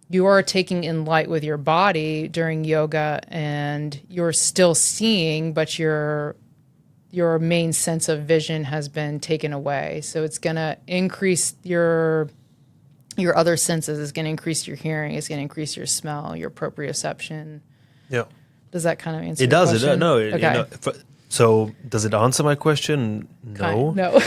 you are taking in light with your body during yoga and you're still seeing, but your main sense of vision has been taken away. So it's going to increase your other senses. It's going to increase your hearing. It's going to increase your smell, your proprioception. Yeah. Does that kind of answer it your does. question? Okay. So does it answer my question? No. No.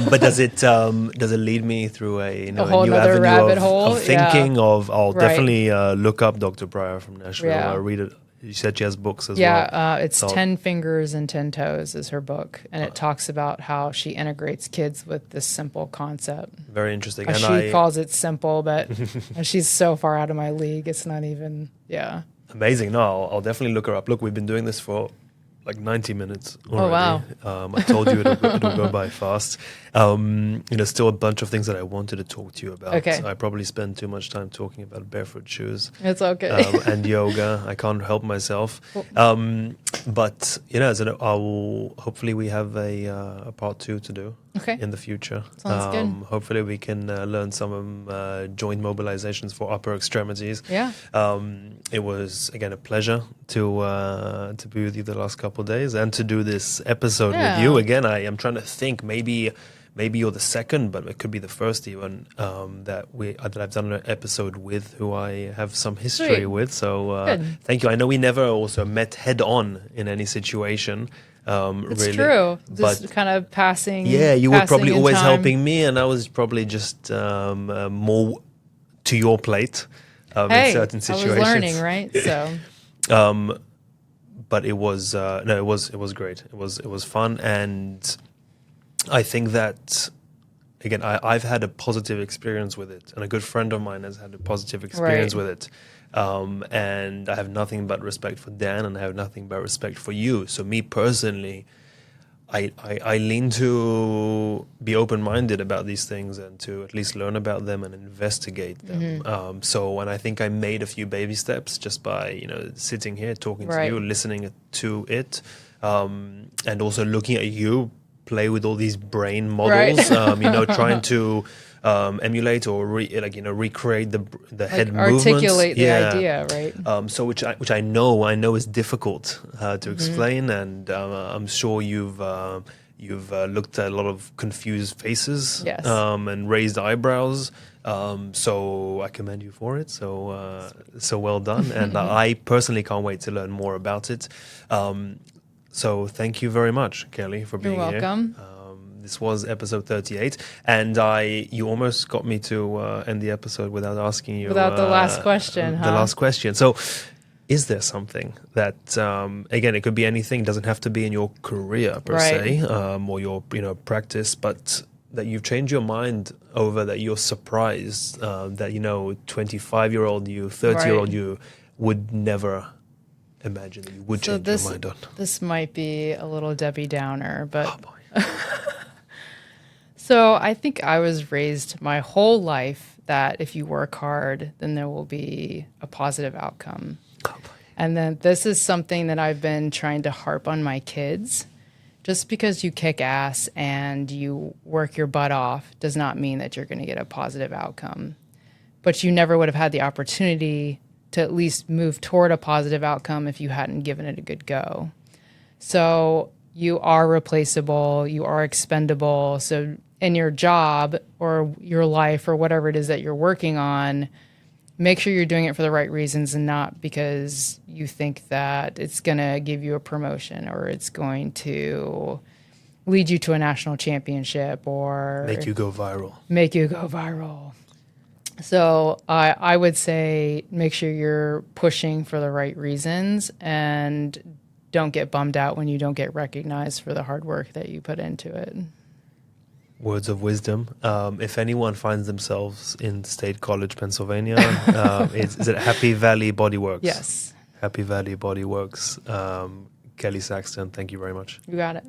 But does it lead me through a whole new nother avenue rabbit of, hole? of thinking? Yeah. I'll Right. definitely look up Dr. Pryor from Nashville. Yeah. I'll read it. You said she has books as well. Yeah, it's 10 Fingers and 10 Toes is her book, and it talks about how she integrates kids with this simple concept. Very interesting. And And she calls it simple, but she's so far out of my league. It's not even, yeah. Amazing. No, I'll definitely look her up. Look, we've been doing this for like 90 minutes already. Oh, wow. I told you it'll go by fast. Still a bunch of things that I wanted to talk to you about. Okay. I probably spend too much time talking about barefoot shoes. It's okay. And yoga. I can't help myself. But hopefully we have a part 2 to do in the future. Sounds good. Hopefully we can learn some joint mobilizations for upper extremities. Yeah. It was again a pleasure to be with you the last couple of days and to do this episode with you. Again, I am trying to think maybe you're the second, but it could be the first even that I've done an episode with who I have some history with. So thank you. I know we never also met head on in any situation. It's really, true. but Just kind of passing. yeah, you were probably always time. helping me, and I was probably just more to your plate in certain situations. I was learning, right? So. But it was it was great. It was fun, and I think that again I've had a positive experience with it, and a good friend of mine has had a positive experience with it. And I have nothing but respect for Dan, and I have nothing but respect for you. So me personally, I lean to be open-minded about these things and to at least learn about them and investigate them. And I think I made a few baby steps just by sitting here talking to you, listening to it, and also looking at you play with all these brain models. Trying to emulate or recreate the head movements. Articulate the idea, right? So which I know is difficult to explain, and I'm sure you've looked at a lot of confused faces, and raised eyebrows. So I commend you for it. So well done, and I personally can't wait to learn more about it. So thank you very much, Kelly, for being here. You're welcome. This was episode 38, and you almost got me to end the episode without asking you... Without the last question, The last question. So, is there something that, again, it could be anything, it doesn't have to be in your career per se, or your practice, but that you've changed your mind over, that you're surprised that, 25-year-old you, 30-year-old you would never imagine that you would change your mind on? This might be a little Debbie Downer, but... Oh, boy. So I think I was raised my whole life that if you work hard, then there will be a positive outcome. And then this is something that I've been trying to harp on my kids. Just because you kick ass and you work your butt off does not mean that you're going to get a positive outcome. But you never would have had the opportunity to at least move toward a positive outcome if you hadn't given it a good go. So you are replaceable, you are expendable. So in your job or your life or whatever it is that you're working on, make sure you're doing it for the right reasons and not because you think that it's going to give you a promotion or it's going to lead you to a national championship or make you go viral. So I would say make sure you're pushing for the right reasons and don't get bummed out when you don't get recognized for the hard work that you put into it. Words of wisdom. If anyone finds themselves in State College, Pennsylvania, is it Happy Valley Body Works? Yes. Happy Valley Body Works. Kelly Saxton, thank you very much. You got it.